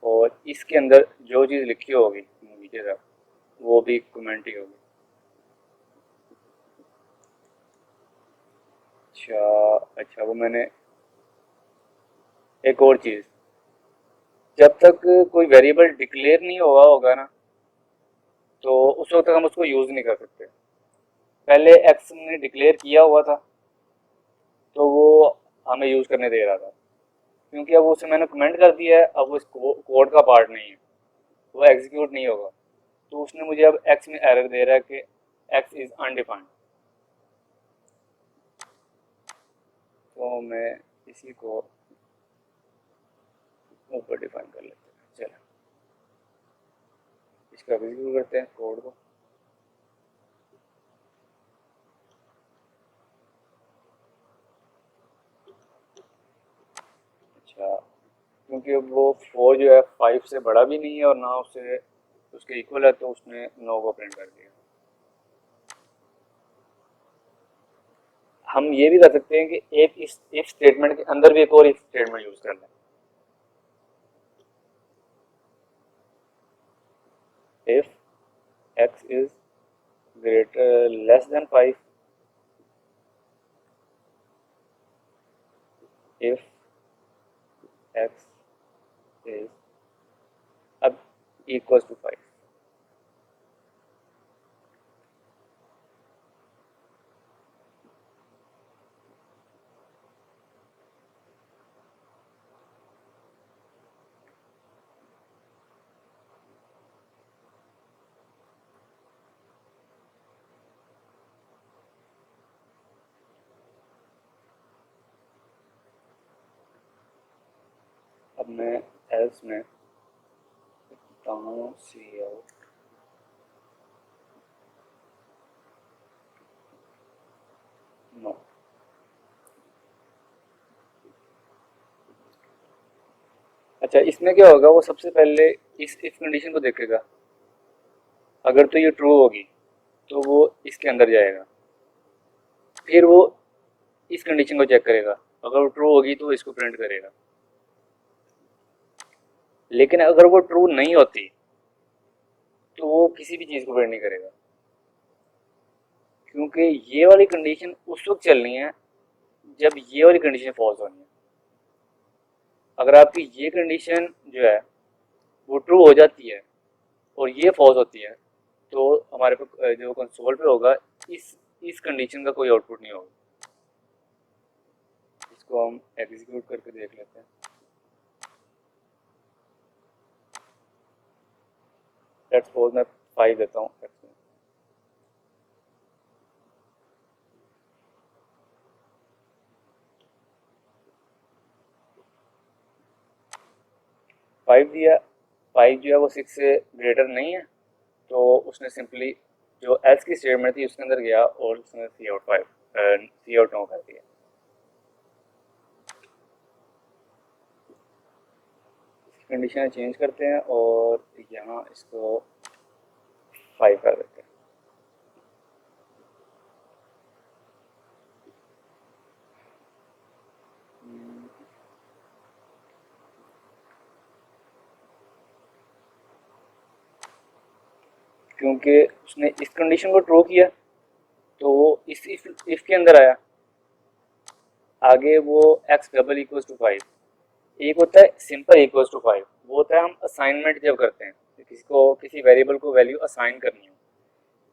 और इसके अंदर जो चीज़ लिखी होगी नीचे तक वो भी कमेंट ही होगी। अच्छा वो मैंने एक और चीज़, जब तक कोई वेरिएबल डिक्लेयर नहीं हुआ होगा ना तो उस वक्त तक हम उसको यूज़ नहीं कर सकते। पहले एक्स ने डिक्लेयर किया हुआ था तो वो हमें यूज़ करने दे रहा था, क्योंकि अब उसे मैंने कमेंट कर दिया है, अब वो इस कोड का पार्ट नहीं है, वो एग्जीक्यूट नहीं होगा। तो उसने मुझे अब एक्स में एरर दे रहा है कि एक्स इज़ अनडिफाइंड। तो मैं इसी को ऊपर डिफाइन कर लेते हैं। चलो इसका एग्जीक्यूट करते हैं कोड को। अच्छा क्योंकि वो 4 जो है 5 से बड़ा भी नहीं है और ना उससे उसके इक्वल है तो उसने 9 को प्रिंट कर दिया। हम ये भी कर सकते हैं कि एक इफ स्टेटमेंट के अंदर भी एक और इफ स्टेटमेंट यूज कर लें। If x is greater less than 5 if x is अब equals to 5. अब मैं एल्स में लिखता हूँ सी आउट नो. अच्छा, इसमें क्या होगा, वो सबसे पहले इस इफ कंडीशन को देखेगा. अगर तो ये ट्रू होगी तो वो इसके अंदर जाएगा, फिर वो इस कंडीशन को चेक करेगा. अगर वो ट्रू होगी तो इसको प्रिंट करेगा. लेकिन अगर वो ट्रू नहीं होती तो वो किसी भी चीज़ को प्रिंट नहीं करेगा, क्योंकि ये वाली कंडीशन उस वक्त चलनी है जब ये वाली कंडीशन फॉल्स होनी है. अगर आपकी ये कंडीशन जो है वो ट्रू हो जाती है और ये फॉल्स होती है तो हमारे पे जो कंसोल पे होगा इस कंडीशन का कोई आउटपुट नहीं होगा. इसको हम एग्जीक्यूट करके देख लेते हैं. लेट्स सपोज मैं 5 देता हूँ. 5 दिया. 5 जो है वो 6 से ग्रेटर नहीं है, तो उसने सिंपली जो एल्स की स्टेटमेंट थी उसके अंदर गया और उसने सी आउट नो कर दिया. कंडीशन चेंज करते हैं और यहाँ इसको 5 कर देते हैं. क्योंकि उसने इस कंडीशन को ट्रू किया तो वो इस इफ के अंदर आया. आगे वो x डबल इक्वल्स टू 5. एक होता है सिंपल इक्वल्स टू 5, वो होता है हम असाइनमेंट जब करते हैं, किसी वेरिएबल को वैल्यू असाइन करनी हो.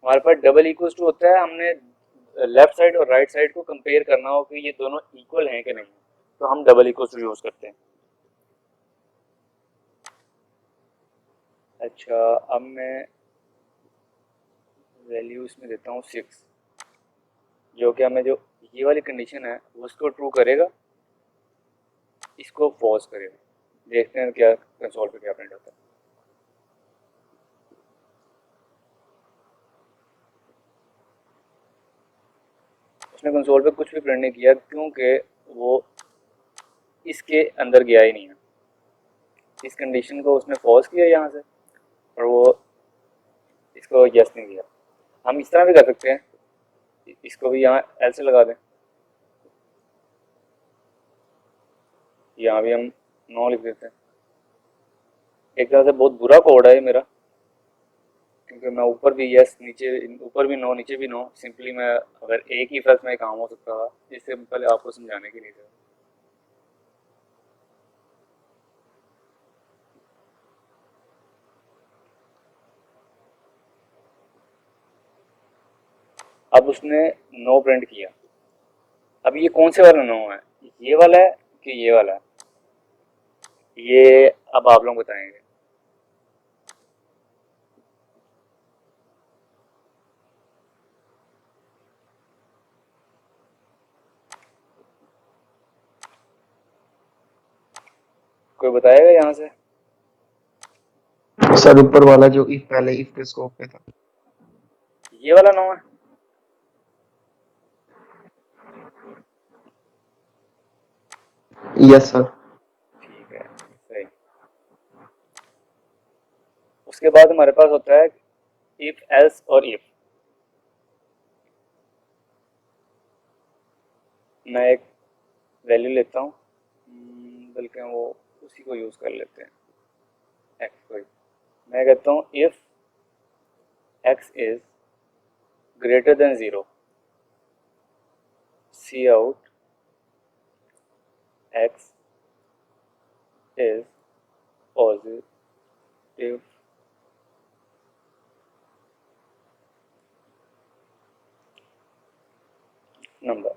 हमारे पास डबल इक्वल्स टू होता है, हमने लेफ्ट साइड और राइट साइड को कंपेयर करना हो कि ये दोनों इक्वल हैं कि नहीं, तो हम डबल इक्वल्स टू यूज़ करते हैं. अच्छा, अब मैं वैल्यू इसमें देता हूँ 6, जो कि हमें जो ये वाली कंडीशन है वो उसको ट्रू करेगा, इसको फॉल्स करेगा. देखते हैं क्या कंसोल पे क्या प्रिंट होता है. उसने कंसोल पे कुछ भी प्रिंट नहीं किया क्योंकि वो इसके अंदर गया ही नहीं है. इस कंडीशन को उसने फॉल्स किया यहाँ से और वो इसको यस नहीं किया. हम इस तरह भी कर सकते हैं, इसको भी यहाँ एल से लगा दें, यहाँ भी हम नो लिख देते हैं. एक तरह से बहुत बुरा कोड है मेरा, क्योंकि मैं ऊपर भी यस, नीचे ऊपर भी नो, नीचे भी नो. सिंपली मैं अगर एक ही फर्स्ट में काम हो सकता था, इससे पहले आपको समझाने के लिए था. अब उसने नो प्रिंट किया. अब ये कौन से वाला नो है, ये वाला है कि ये वाला है, ये अब आप लोग बताएंगे. कोई बताएगा यहाँ से? सर ऊपर वाला जो इफ पहले इफ के स्कोप पे था. ये वाला नो है. Yes sir. ठीक है, सही. उसके बाद हमारे पास होता है इफ एल्स और इफ. मैं एक वैल्यू लेता हूँ, बल्कि हम वो उसी को यूज़ कर लेते हैं, एक्स को. मैं कहता हूँ if x is greater than 0, C out x is positive number.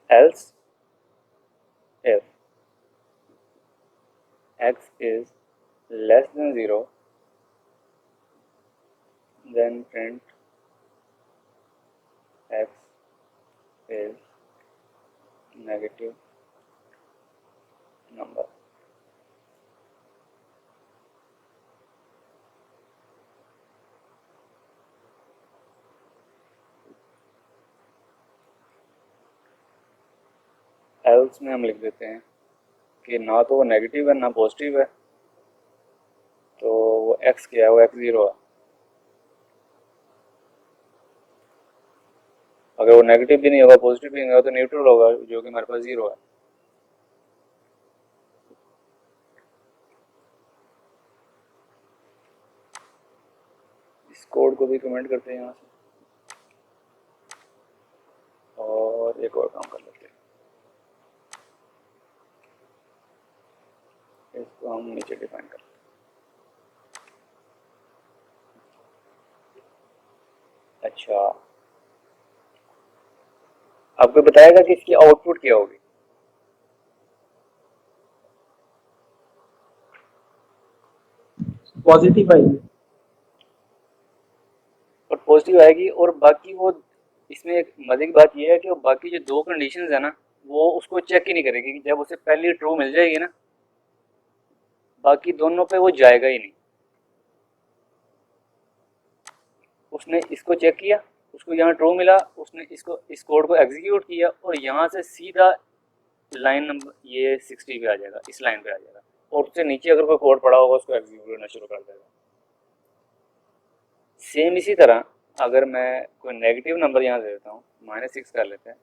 Else, if x is less than 0, then print x is negative number. Else में हम लिख देते हैं कि ना तो वो नेगेटिव है ना पॉजिटिव है, तो वो x क्या है, वो x 0 है। अगर वो नेगेटिव भी नहीं होगा पॉजिटिव भी नहीं होगा तो न्यूट्रल होगा, जो कि हमारे पास 0 है। इस कोड को भी कमेंट करते हैं यहाँ से और एक और काम कर लेते हैं, इसको हम नीचे डिफाइन कर लेते हैं। अच्छा, आपको बताएगा कि इसकी आउटपुट क्या होगी। पॉजिटिव आएगी और पॉजिटिव आएगी, और बाकी वो इसमें एक मजे की बात यह है कि वो बाकी जो दो कंडीशंस है ना, वो उसको चेक ही नहीं करेगी कि जब उसे पहली ट्रू मिल जाएगी ना, बाकी दोनों पे वो जाएगा ही नहीं। उसने इसको चेक किया, उसको यहाँ ट्रू मिला, उसने इसको इस कोड को एग्जीक्यूट किया और यहाँ से सीधा लाइन नंबर ये 60 पे आ जाएगा, इस लाइन पे आ जाएगा, और उससे नीचे अगर कोई कोड पड़ा होगा उसको एग्जीक्यूट करना शुरू कर देगा। सेम इसी तरह अगर मैं कोई नेगेटिव नंबर यहाँ दे देता हूँ, -6 कर लेते हैं,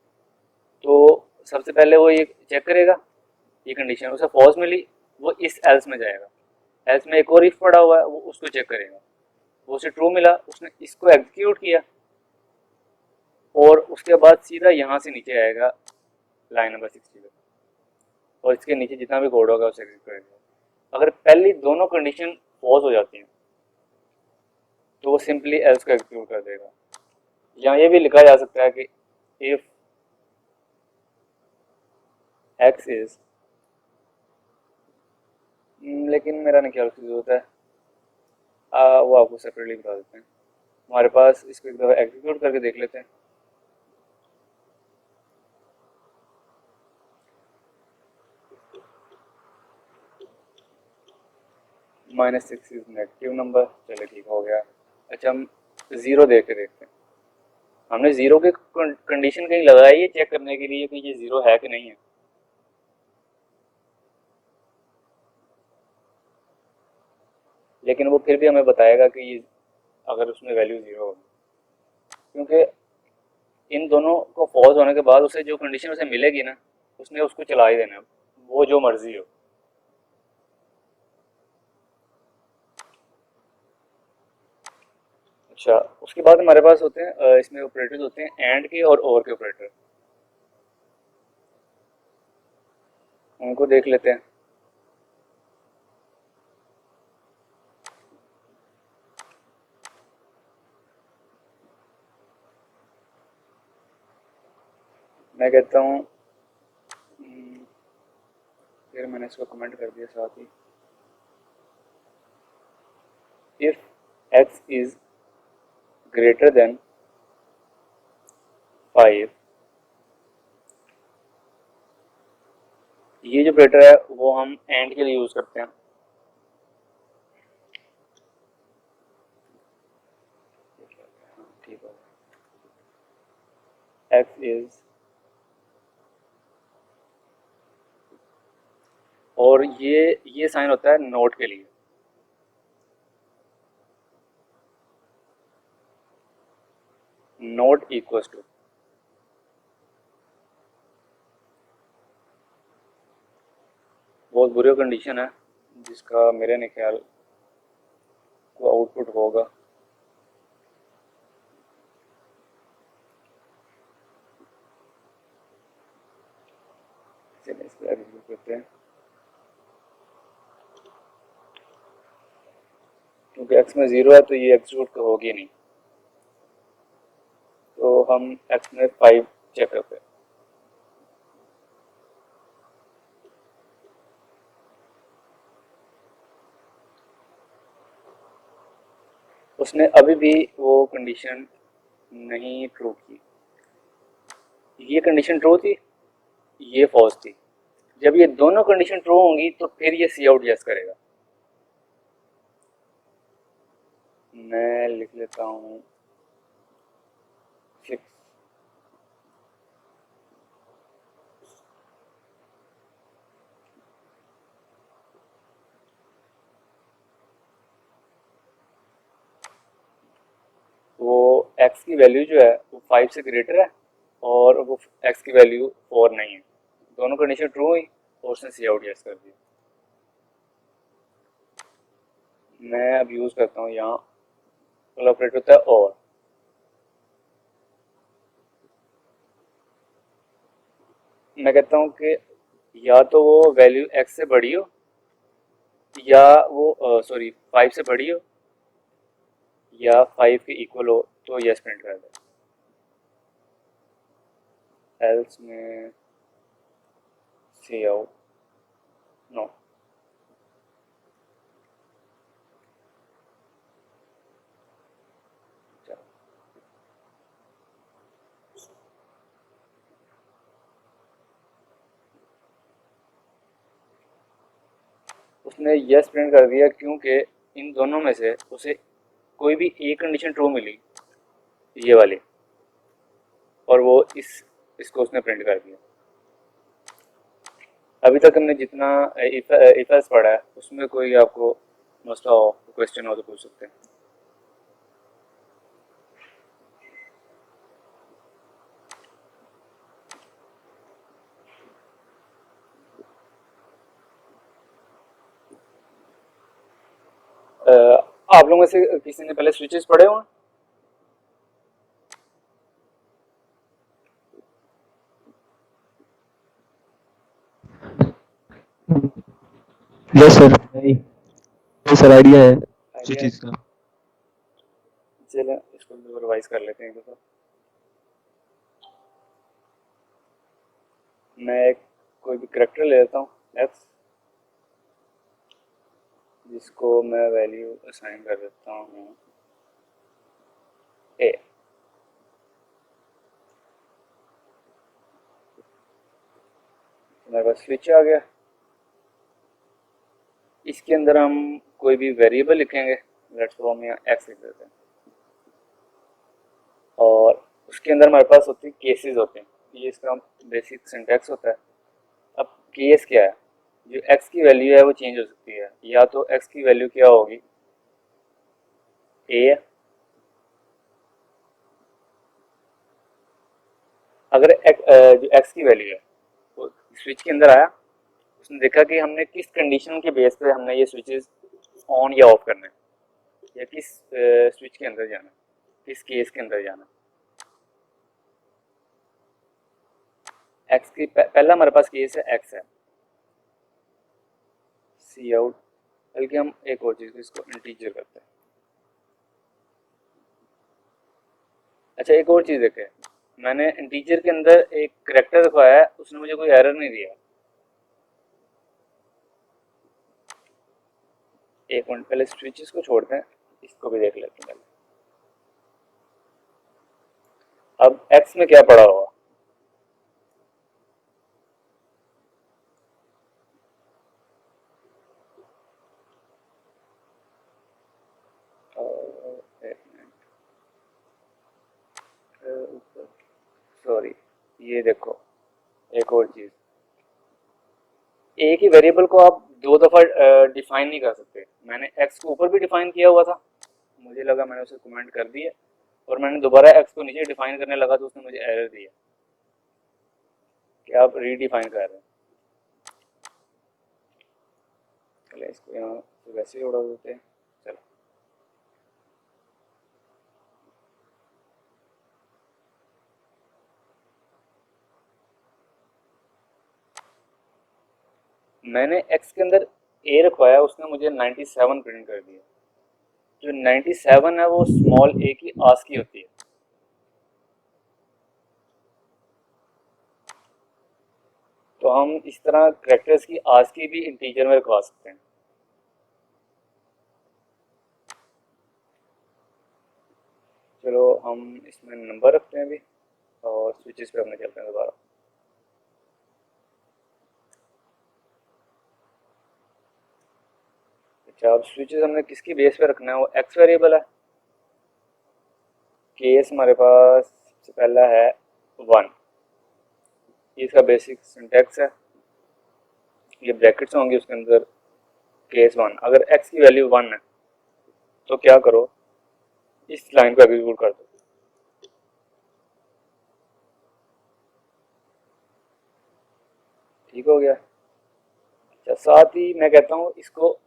तो सबसे पहले वो ये चेक करेगा, ये कंडीशन उसे फॉल्स मिली, वो इस एल्स में जाएगा, एल्स में एक और इफ पड़ा हुआ है वो उसको चेक करेगा, वो उसे ट्रू मिला, उसने इसको एग्जीक्यूट किया और उसके बाद सीधा यहाँ से नीचे आएगा लाइन नंबर 60 पे, और इसके नीचे जितना भी कोड होगा उसे एग्जीक्यूट करेगा। अगर पहली दोनों कंडीशन फॉल्स हो जाती हैं तो वो सिंपली एल्स को एग्जीक्यूट कर देगा। यहाँ ये भी लिखा जा सकता है कि इफ एक्स इज, लेकिन मेरा नहीं ख्याल उसकी जरूरत है, वो आपको सेपरेटली बता देते हैं। हमारे पास इसको एक दफ़ा एग्जीक्यूट करके देख लेते हैं। -6 इज नेगेटिव नंबर, चलो ठीक हो गया। अच्छा, हम 0 देख के देखते हैं। हमने 0 की कंडीशन कहीं लगाई है चेक करने के लिए कि ये 0 है कि नहीं है। लेकिन वो फिर भी हमें बताएगा कि ये अगर उसमें वैल्यू 0 होगी, क्योंकि इन दोनों को फॉल्स होने के बाद उसे जो कंडीशन उसे मिलेगी ना, उसने उसको चला ही देना, वो जो मर्जी हो। अच्छा, उसके बाद हमारे पास होते हैं इसमें ऑपरेटर्स होते हैं एंड के और ओवर के ऑपरेटर, उनको देख लेते हैं। मैं कहता हूँ, फिर मैंने इसको कमेंट कर दिया साथ ही, if x is greater than 5, ये जो ऑपरेटर है वो हम एंड के लिए यूज करते हैं। ठीक है, x इज, और ये साइन होता है नोट के लिए, नोट इक्वल्स टू, बहुत बुरी कंडीशन है जिसका मेरे नहीं ख्याल को आउटपुट होगा। चलिए इसको एग्जीक्यूट करते हैं, क्योंकि x में 0 है तो ये एग्जीक्यूट होगी नहीं। तो हम x में 5 चेक करते हैं। उसने अभी भी वो कंडीशन नहीं ट्रू की। ये कंडीशन ट्रू थी, ये फॉल्स थी। जब ये दोनों कंडीशन ट्रू होंगी तो फिर ये सी आउट यस करेगा। मैं लिख लेता हूँ 6। वो x की वैल्यू जो है वो 5 से ग्रेटर है और वो x की वैल्यू 4 नहीं है। दोनों कंडीशन ट्रू हुई और उसने सी आउट यस कर दिया। मैं अब यूज़ करता हूँ यहाँ ऑपरेटर होता है और। मैं कहता हूँ कि या तो वो वैल्यू x से बड़ी हो या वो सॉरी 5 से बड़ी हो या 5 के इक्वल हो तो यस प्रिंट कर दे। एल्स में सी आउट नो। उसने यस प्रिंट कर दिया क्योंकि इन दोनों में से उसे कोई भी एक कंडीशन ट्रू मिली, ये वाली, और वो इसको उसने प्रिंट कर दिया। अभी तक हमने जितना इफ एल्स पढ़ा है उसमें कोई आपको मसला हो, क्वेश्चन हो तो पूछ सकते हैं। आप लोगों में से किसी ने पहले स्विचेस पढ़े हुए? यस सर, नहीं सर आइडिया है किस आइडिया? चीज़ का। चलिए इसको रिवाइज कर लेते हैं। तो मैं कोई भी करेक्टर ले लेता हूँ x, जिसको मैं वैल्यू असाइन कर देता हूँ a। हमारे पास स्विच आ गया। इसके अंदर हम कोई भी वेरिएबल लिखेंगे, लेट्स सो हम यहाँ x लिख देते हैं, और उसके अंदर हमारे पास होती है केसेस होते हैं। ये इसका बेसिक सिंटैक्स होता है। अब केस क्या है? जो x की वैल्यू है वो चेंज हो सकती है। या तो x की वैल्यू क्या होगी, a है। अगर जो x की वैल्यू है वो स्विच के अंदर आया, उसने देखा कि हमने किस कंडीशन के बेस पे हमने ये स्विचेस ऑन या ऑफ करना है, या किस स्विच के अंदर जाना है, किस केस के अंदर जाना है। एक्स की पहला हमारे पास केस है एक्स है, सी आउट। बल्कि हम एक और चीज़ को इसको इंटीजर करते हैं। अच्छा एक और चीज़ देखें, मैंने इंटीजर के अंदर एक करेक्टर दिखाया है, उसने मुझे कोई एरर नहीं दिया। एक मिनट पहले स्विचेस को छोड़ते हैं, इसको भी देख लेते हैं। अब एक्स में क्या पड़ा होगा, सॉरी ये देखो एक और चीज़, एक ही वेरिएबल को आप दो दफ़ा डिफाइन नहीं कर सकते। मैंने एक्स को ऊपर भी डिफाइन किया हुआ था, मुझे लगा मैंने उसे कमेंट कर दिया, और मैंने दोबारा एक्स को नीचे डिफाइन करने लगा तो उसने मुझे एरर दिया कि आप रीडिफाइन कर रहे हैं। चले इसको यहाँ से वैसे ही उड़ा देते हैं। चलो मैंने x के अंदर a रखवाया, उसने मुझे 97 प्रिंट कर दिया। जो 97 है वो स्मॉल a की आस्की होती है। तो हम इस तरह कैरेक्टर्स की आस्की भी इंटीजर में रखवा सकते हैं। चलो हम इसमें नंबर रखते हैं अभी और स्विचेस पे अपने चलते हैं दोबारा। अच्छा, अब स्विचेस हमने किसकी बेस पे रखना है? वो एक्स वेरिएबल है। केस हमारे पास सबसे पहला है 1, ये इसका बेसिक सिंटैक्स है। ये ब्रैकेट्स होंगे उसके अंदर केस 1। अगर x की वैल्यू 1 है तो क्या करो, इस लाइन को एग्जीक्यूट कर दो। ठीक हो गया। अच्छा, साथ ही मैं कहता हूँ इसको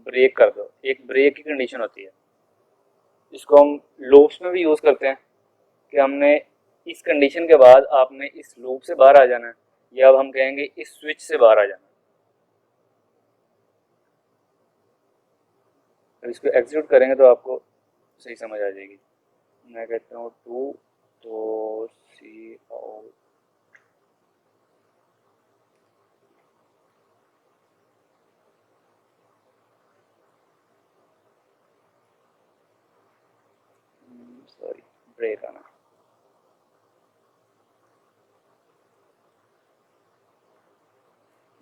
ब्रेक कर दो। एक ब्रेक की कंडीशन होती है, इसको हम लूप्स में भी यूज़ करते हैं कि हमने इस कंडीशन के बाद आपने इस लूप से बाहर आ जाना है, या अब हम कहेंगे इस स्विच से बाहर आ जाना है। अब इसको एग्जीक्यूट करेंगे तो आपको सही समझ आ जाएगी। मैं कहता हूँ 2 तो सी आउट सॉरी ब्रेक आना।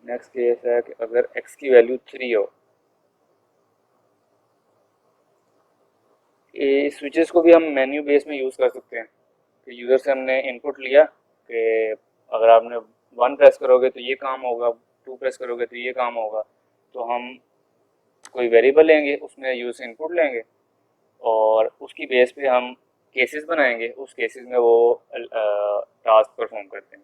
नेक्स्ट केस है कि अगर x की वैल्यू 3 हो, ये स्विचेस को भी हम मेन्यू बेस में यूज़ कर सकते हैं कि यूज़र से हमने इनपुट लिया कि अगर आपने 1 प्रेस करोगे तो ये काम होगा, 2 प्रेस करोगे तो ये काम होगा। तो हम कोई वेरिएबल लेंगे, उसमें यूज़र से इनपुट लेंगे और उसकी बेस पे हम केसेस बनाएंगे, उस केसेस में वो टास्क परफॉर्म करते हैं।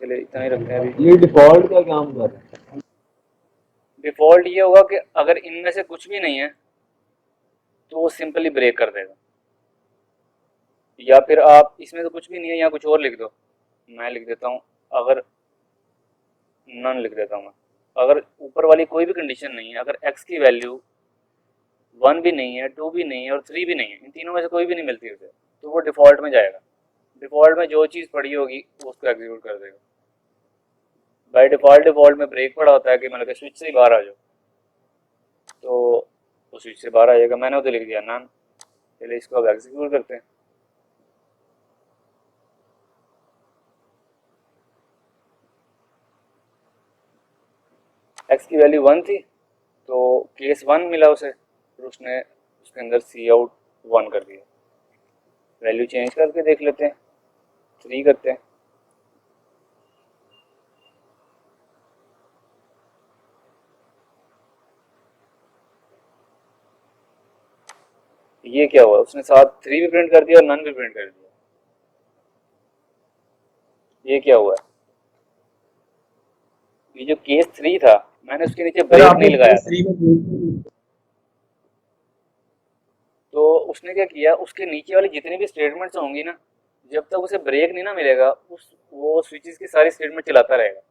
चलिए इतना ही रखते हैं अभी। ये डिफॉल्ट का काम कर रहा है। डिफ़ॉल्ट ये होगा कि अगर इनमें से कुछ भी नहीं है तो वो सिंपली ब्रेक कर देगा, या फिर आप इसमें से कुछ भी नहीं है या कुछ और लिख दो। मैं लिख देता हूँ, अगर नन लिख देता हूँ मैं। अगर ऊपर वाली कोई भी कंडीशन नहीं है, अगर x की वैल्यू 1 भी नहीं है, 2 भी नहीं है और 3 भी नहीं है, इन तीनों में से कोई भी नहीं मिलती उसे, तो वो डिफ़ॉल्ट में जाएगा। डिफ़ॉल्ट में जो चीज़ पड़ी होगी वो उसको एग्जीक्यूट कर देगा। बाय डिफ़ॉल्ट में ब्रेक पड़ा होता है कि मतलब स्विच से ही बाहर आ जाओ, तो वो स्विच से बाहर आ जाएगा। मैंने उधर लिख दिया नन। चलिए इसको अब एग्जीक्यूट करते हैं। x की वैल्यू 1 थी तो केस 1 मिला उसे, फिर उसने उसके अंदर सी आउट 1 कर दिया। वैल्यू चेंज करके देख लेते हैं, 3 करते हैं। ये क्या हुआ, उसने साथ 3 भी प्रिंट कर दिया और नन भी प्रिंट कर दिया। ये क्या हुआ? ये जो केस 3 था मैंने उसके नीचे सर ब्रेक आपने नहीं लगाया था, 3 में ब्रेक तो उसने क्या किया, उसके नीचे वाली जितनी भी स्टेटमेंट्स होंगी ना, जब तक उसे ब्रेक नहीं ना मिलेगा उस वो स्विचेस की सारी स्टेटमेंट चलाता रहेगा।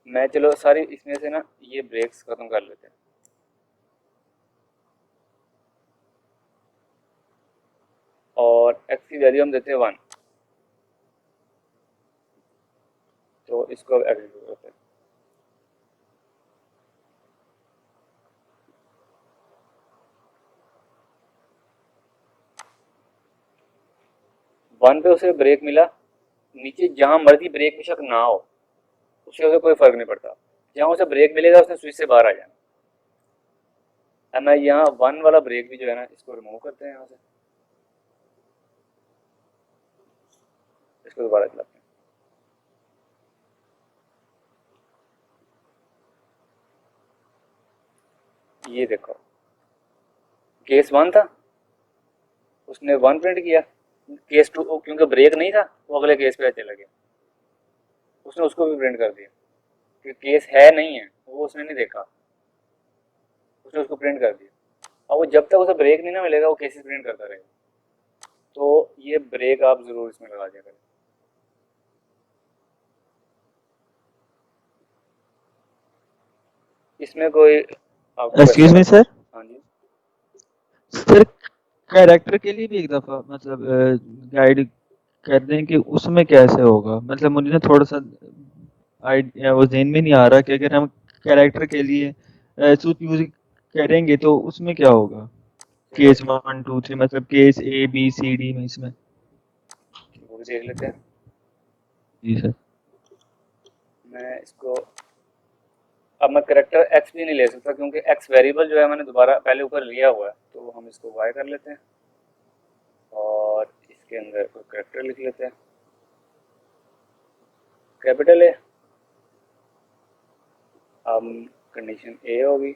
मैं चलो सारी इसमें से ना ये ब्रेक्स खत्म कर लेते हैं। और x की वैल्यू हम देते हैं 1, तो इसको अब एग्जीक्यूट करते हैं। वन पे उसे ब्रेक मिला, नीचे जहां मर्जी ब्रेक बेशक ना हो उसे कोई फर्क नहीं पड़ता, जहां उसे ब्रेक मिलेगा उसने स्विच से बाहर आ जाना। अब मैं यहाँ 1 वाला ब्रेक भी जो है ना इसको रिमूव करते हैं यहाँ से, इसको दोबारा चलाते हैं। ये देखो, केस 1 था, उसने 1 प्रिंट किया। केस 2 क्योंकि ब्रेक नहीं था, वो अगले केस पे चला गया, उसने उसको भी प्रिंट कर दिया कि केस है नहीं है, वो उसने नहीं देखा, उसने उसको प्रिंट कर दिया। और वो जब तक उसे ब्रेक नहीं ना मिलेगा, वो केसेस प्रिंट करता रहेगा। तो ये ब्रेक आप ज़रूर इसमें लगा दिया करें। इसमें कोई आपको एक्सक्यूज मी सर, हाँ जी, सर कैरेक्टर के लिए भी एक दफा मतलब गाइड कर दें कि उसमें कैसे होगा। मतलब मुझे ना थोड़ा सा आइडिया वो ज़हन में नहीं आ रहा कि अगर हम कैरेक्टर के लिए सूट यूज करेंगे तो उसमें क्या होगा। केस 1 2 3 मतलब case A B C D में इसमें। वो भी देख लेते हैं। जी सर। मैं इसको अब मैं करेक्टर एक्स भी नहीं ले सकता, क्योंकि एक्स वेरिएबल जो है मैंने दोबारा पहले ऊपर लिया हुआ है, तो हम इसको वाई कर लेते हैं और इसके अंदर कोई करेक्टर लिख लेते हैं, कैपिटल ए। अब कंडीशन ए होगी,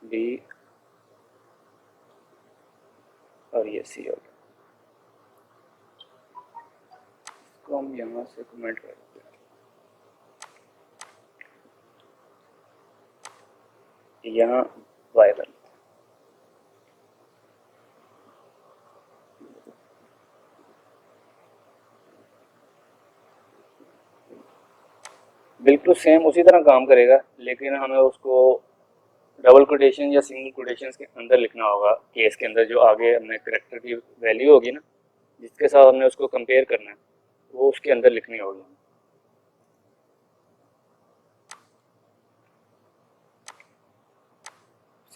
बी और ये सी होगी। इसको हम यहाँ से कमेंट कर देते हैं, यहाँ वाई कर लेते हैं। बिल्कुल सेम उसी तरह काम करेगा, लेकिन हमें उसको डबल कोटेशन या सिंगल कोटेशन के अंदर लिखना होगा। केस के अंदर जो आगे हमने करेक्टर की वैल्यू होगी ना, जिसके साथ हमने उसको कंपेयर करना है, वो उसके अंदर लिखनी होगी।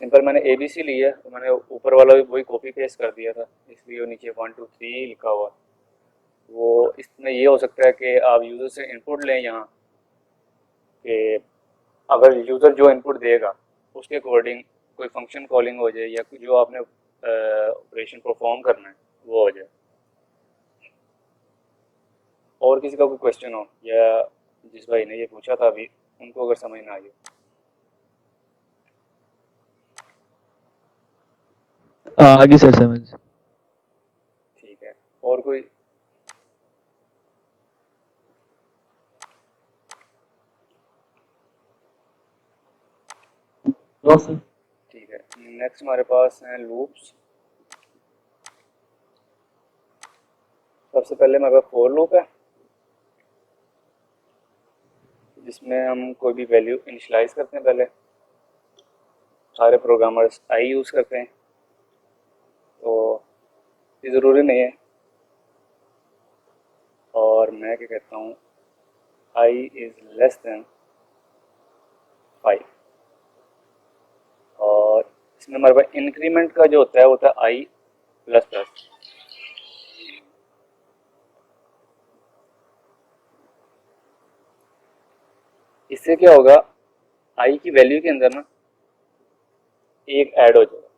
सिंपल मैंने ए बी सी लिया, तो मैंने ऊपर वाला भी वही कॉपी पेस्ट कर दिया था, इसलिए वो नीचे 1 2 3 लिखा हुआ। वो इसमें ये हो सकता है कि आप यूज़र से इनपुट लें यहाँ, कि अगर यूज़र जो इनपुट देगा उसके अकॉर्डिंग कोई फंक्शन कॉलिंग हो जाए, या जो आपने ऑपरेशन परफॉर्म करना है वो हो जाए। और किसी का कोई क्वेश्चन हो, या जिस भाई ने ये पूछा था अभी, उनको अगर समझ ना आई हो। आगे सर समझ। ठीक है, और कोई? No sir. ठीक है, नेक्स्ट हमारे पास हैं लूप्स। सबसे पहले हमारे पास फॉर लूप है, जिसमें हम कोई भी वैल्यू इनिशलाइज करते हैं। पहले सारे प्रोग्रामर्स आई यूज़ करते हैं, तो ये ज़रूरी नहीं है। और मैं क्या कहता हूँ, आई इज़ लेस देन 5। और इसमें हमारे पास इंक्रीमेंट का जो होता है वो होता है आई प्लस प्लस। इससे क्या होगा, आई की वैल्यू के अंदर ना एक ऐड हो जाएगा।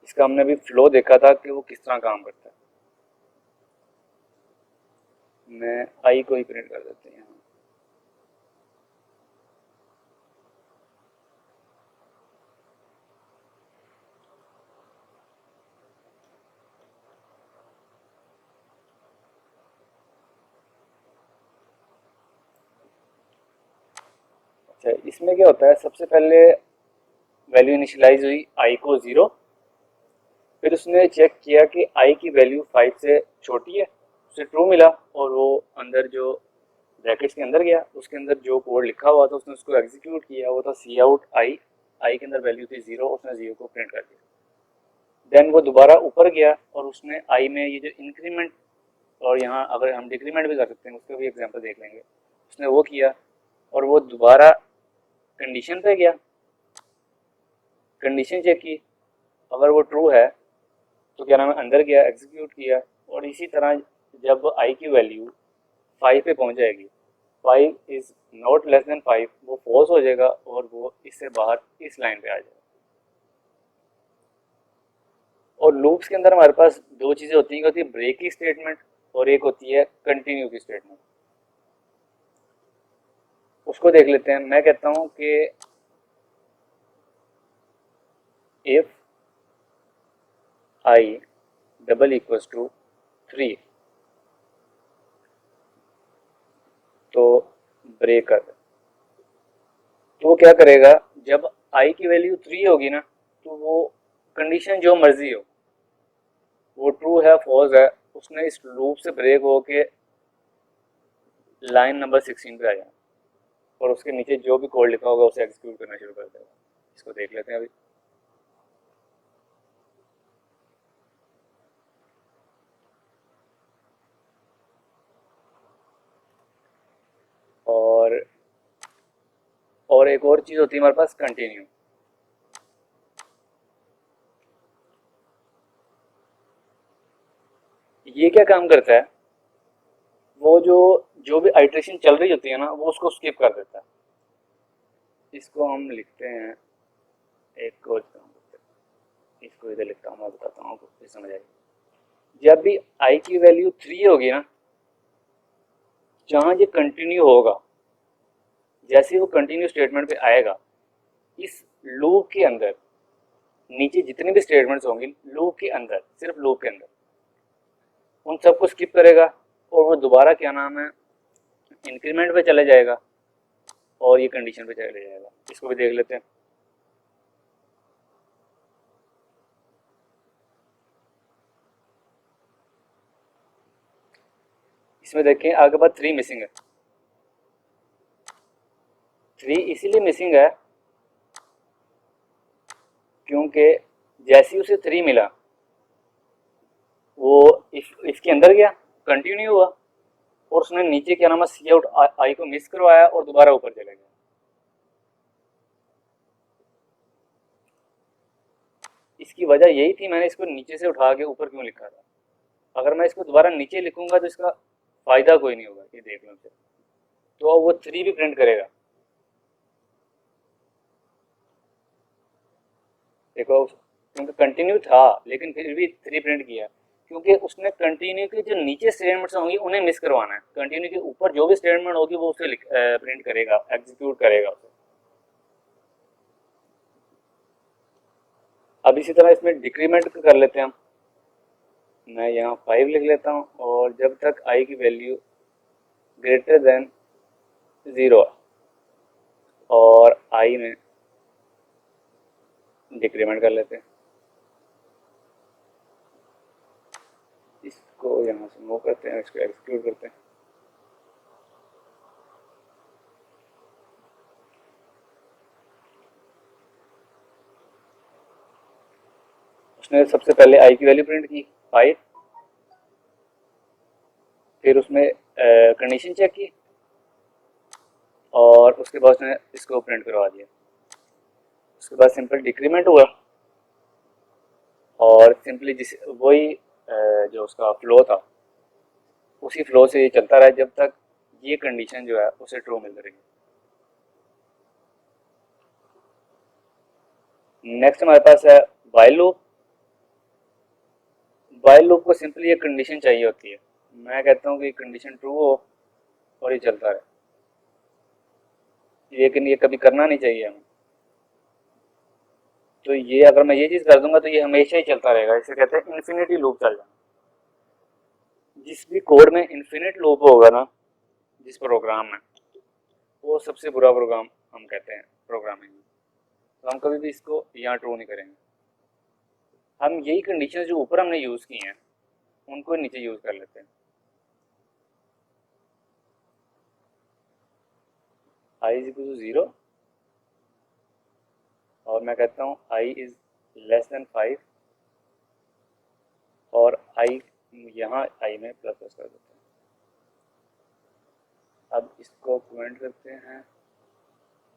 इसका हमने अभी फ्लो देखा था कि वो किस तरह काम करता है। मैं आई को ही प्रिंट कर देते हैं यहाँ। अच्छा, इसमें क्या होता है, सबसे पहले वैल्यू इनिशियलाइज हुई आई को 0, फिर उसने चेक किया कि आई की वैल्यू 5 से छोटी है, उसे ट्रू मिला, और वो अंदर जो ब्रैकेट्स के अंदर गया, उसके अंदर जो कोड लिखा हुआ था उसने उसको एग्जीक्यूट किया। वो था सी आउट आई, आई के अंदर वैल्यू थी 0, उसने 0 को प्रिंट कर दिया। देन वो दोबारा ऊपर गया और उसने आई में ये जो इंक्रीमेंट, और यहाँ अगर हम डिक्रीमेंट भी कर सकते हैं, उसका भी एग्जाम्पल देख लेंगे, उसने वो किया। और वो दोबारा कंडीशन पे गया, कंडीशन चेक की, अगर वो ट्रू है तो क्या नाम है, अंदर गया, एग्जीक्यूट किया। और इसी तरह जब आई की वैल्यू 5 पे पहुंच जाएगी, 5 इज़ नॉट लेस देन 5, वो फॉल्स हो जाएगा और वो इससे बाहर इस लाइन पे आ जाएगा। और लूप्स के अंदर हमारे पास दो चीज़ें होती हैं, एक होती है ब्रेक की स्टेटमेंट और एक होती है कंटिन्यू की स्टेटमेंट। उसको देख लेते हैं। मैं कहता हूँ कि if I double equals to 3 तो ब्रेक कर दे। तो वो क्या करेगा, जब आई की वैल्यू 3 होगी ना, तो वो कंडीशन जो मर्जी हो, वो ट्रू है फॉल्स है, उसने इस लूप से ब्रेक होके लाइन नंबर 16 पे आ जाना और उसके नीचे जो भी कोड लिखा होगा उसे एग्जीक्यूट करना शुरू कर देगा। इसको देख लेते हैं अभी। और एक और चीज़ होती है हमारे पास, कंटिन्यू। ये क्या काम करता है, वो जो भी आइट्रेशन चल रही होती है ना, वो उसको स्किप कर देता है। इसको हम लिखते हैं, एक और काम करते हैं, इसको इधर लिखता हूँ, मैं बताता हूँ आपको समझ आएगी। जब भी आई की वैल्यू 3 होगी ना, जहाँ ये कंटिन्यू होगा, जैसे वो कंटिन्यू स्टेटमेंट पे आएगा, इस लूप के अंदर नीचे जितने भी स्टेटमेंट्स होंगे लूप के अंदर, सिर्फ लूप के अंदर, उन सबको स्किप करेगा और वो दोबारा क्या नाम है, इंक्रीमेंट पे चले जाएगा और ये कंडीशन पे चले जाएगा। इसको भी देख लेते हैं। इसमें देखें आगे बाद 3 मिसिंग है। 3 इसीलिए मिसिंग है क्योंकि जैसे ही उसे 3 मिला, वो इसके अंदर गया, कंटिन्यू हुआ और उसने नीचे क्या नाम है, सी आउट आई को मिस करवाया और दोबारा ऊपर चले गया। इसकी वजह यही थी, मैंने इसको नीचे से उठा के ऊपर क्यों लिखा था। अगर मैं इसको दोबारा नीचे लिखूंगा तो इसका फायदा कोई नहीं होगा। ये देख लो, तो वो 3 भी प्रिंट करेगा। देखो, क्योंकि कंटिन्यू था लेकिन फिर भी 3 प्रिंट किया, क्योंकि उसने कंटिन्यू के जो नीचे स्टेटमेंट्स होंगी उन्हें मिस करवाना है। कंटिन्यू के ऊपर जो भी स्टेटमेंट होगी वो उसे प्रिंट करेगा, एग्जीक्यूट करेगा उसे। अब इसी तरह इसमें डिक्रीमेंट कर लेते हैं हम। मैं यहाँ 5 लिख लेता हूँ और जब तक आई की वैल्यू ग्रेटर देन 0 और आई में डिक्रीमेंट कर लेते हैं। इसको यहाँ से मूव करते हैं, इसको एग्जीक्यूट करते हैं। उसने सबसे पहले आई की वैल्यू प्रिंट की 5, फिर उसमें कंडीशन चेक की और उसके बाद उसने इसको प्रिंट करवा दिया। उसके बाद सिंपल डिक्रीमेंट हुआ और सिंपली जिस वही जो उसका फ्लो था उसी फ्लो से ये चलता रहा जब तक ये कंडीशन जो है उसे ट्रू मिल रही है। नेक्स्ट हमारे पास है व्हाइल लूप। व्हाइल लूप को सिंपली ये कंडीशन चाहिए होती है। मैं कहता हूँ कि कंडीशन ट्रू हो और ये चलता रहे, लेकिन ये कभी करना नहीं चाहिए हमें। तो ये अगर मैं ये चीज़ कर दूंगा तो ये हमेशा ही चलता रहेगा। इसे कहते हैं इन्फिनिटी लूप चल जाना। जिस भी कोड में इन्फिनिट लूप होगा ना, जिस प्रोग्राम में, वो सबसे बुरा प्रोग्राम हम कहते हैं प्रोग्रामिंग में। तो हम कभी भी इसको यहाँ ट्रू नहीं करेंगे। हम यही कंडीशन जो ऊपर हमने यूज़ की हैं उनको नीचे यूज़ कर लेते हैं। आई इज इक्वल टू 0 और मैं कहता हूँ आई इज लेस देन 5 और आई यहाँ आई में प्लस प्लस कर देते हैं। अब इसको कमेंट करते हैं,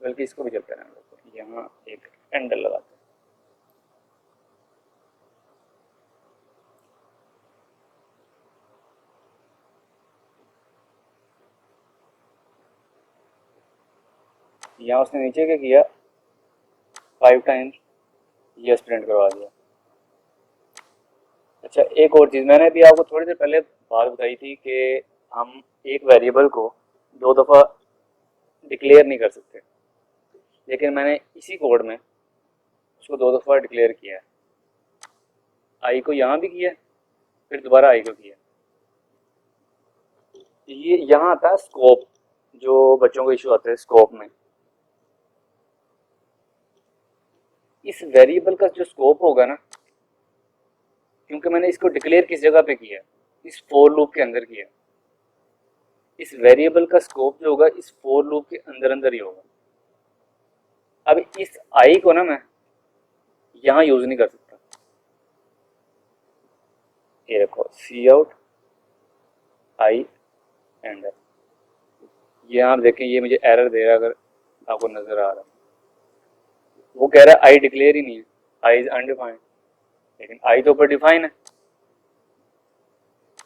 बल्कि इसको भी चलते रहने देते हैं। यहाँ एक एंडल लगाते हैं। यहाँ उसने नीचे क्या किया, 5 टाइम्स यस प्रिंट करवा दिया। अच्छा, एक और चीज़ मैंने भी आपको थोड़ी देर पहले बात बताई थी कि हम एक वेरिएबल को 2 दफ़ा डिक्लेयर नहीं कर सकते, लेकिन मैंने इसी कोड में उसको 2 दफ़ा डिक्लेयर किया है। आई को यहाँ भी किया, फिर दोबारा आई को किया। ये यहाँ आता है स्कोप, जो बच्चों को इशू आता है स्कोप में। इस वेरिएबल का जो स्कोप होगा ना, क्योंकि मैंने इसको डिक्लेयर किस जगह पे किया, इस फोर लूप के अंदर किया, इस वेरिएबल का स्कोप जो होगा इस फोर लूप के अंदर अंदर ही होगा। अब इस आई को ना मैं यहाँ यूज नहीं कर सकता। ये देखो सी आउट आई एंड, ये आप देखें ये मुझे एरर दे रहा है, अगर आपको नजर आ रहा है। वो कह रहा है आई डिक्लेयर ही नहीं है, आई इज अनडिफाइंड, लेकिन आई तो ऊपर डिफाइन है,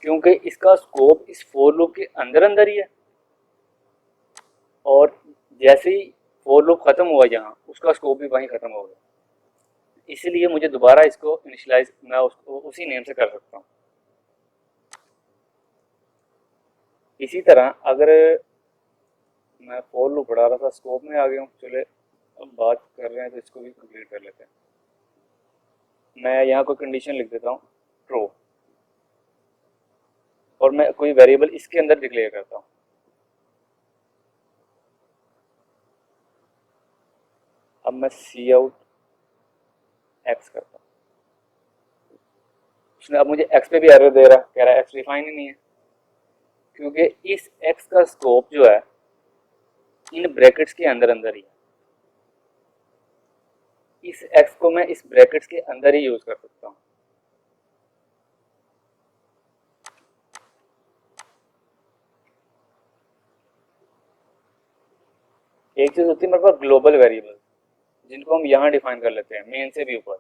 क्योंकि इसका स्कोप इस फोर लूप के अंदर अंदर ही है। और जैसे ही फोर लूप खत्म हुआ यहाँ, उसका स्कोप भी वहीं खत्म हो गया। इसलिए मुझे दोबारा इसको इनिशियलाइज मैं उसको उसी नेम से कर सकता हूँ। इसी तरह अगर मैं फोर लूप पढ़ा रहा था, स्कोप में आ गया हूँ, चले अब बात कर रहे हैं तो इसको भी कंप्लीट कर लेते हैं। मैं यहाँ कोई कंडीशन लिख देता हूँ ट्रू, और मैं कोई वेरिएबल इसके अंदर डिक्लेयर करता हूँ। अब मैं सी आउट एक्स करता हूँ, उसने अब मुझे एक्स पे भी एरर दे रहा, कह रहा है एक्स डिफाइन ही नहीं है, क्योंकि इस एक्स का स्कोप जो है इन ब्रैकेट्स के अंदर अंदर ही है। इस एक्स को मैं इस ब्रैकेट्स के अंदर ही यूज कर सकता हूँ। एक चीज होती है मेरे पास ग्लोबल वेरिएबल, जिनको हम यहाँ डिफाइन कर लेते हैं मेन से भी ऊपर।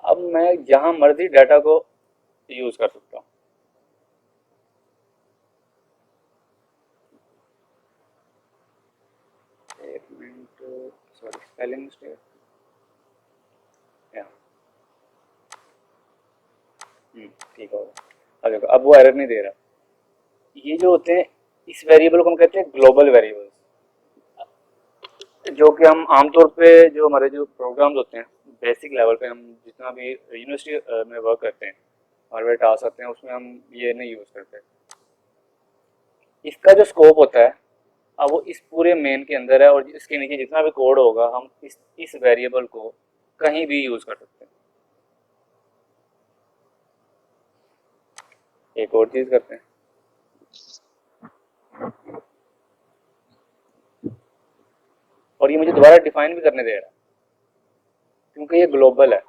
अब मैं जहां मर्जी डाटा को यूज कर सकता हूँ। एक मिनट, सॉरी स्पेलिंग मिस्टेक। ठीक होगा। अब देखो अब वो एरर नहीं दे रहा। ये जो होते हैं इस वेरिएबल को हम कहते हैं ग्लोबल वेरिएबल्स, जो कि हम आमतौर पे जो हमारे जो प्रोग्राम्स होते हैं बेसिक लेवल पे, हम जितना भी यूनिवर्सिटी में वर्क करते हैं हमारे टास्क आते हैं, उसमें हम ये नहीं यूज़ करते। इसका जो स्कोप होता है अब वो इस पूरे मेन के अंदर है, और इसके नीचे जितना भी कोड होगा हम इस वेरिएबल को कहीं भी यूज़ कर सकते हैं। एक और चीज़ करते हैं, और ये मुझे दोबारा डिफाइन भी करने दे रहा है क्योंकि ये ग्लोबल है।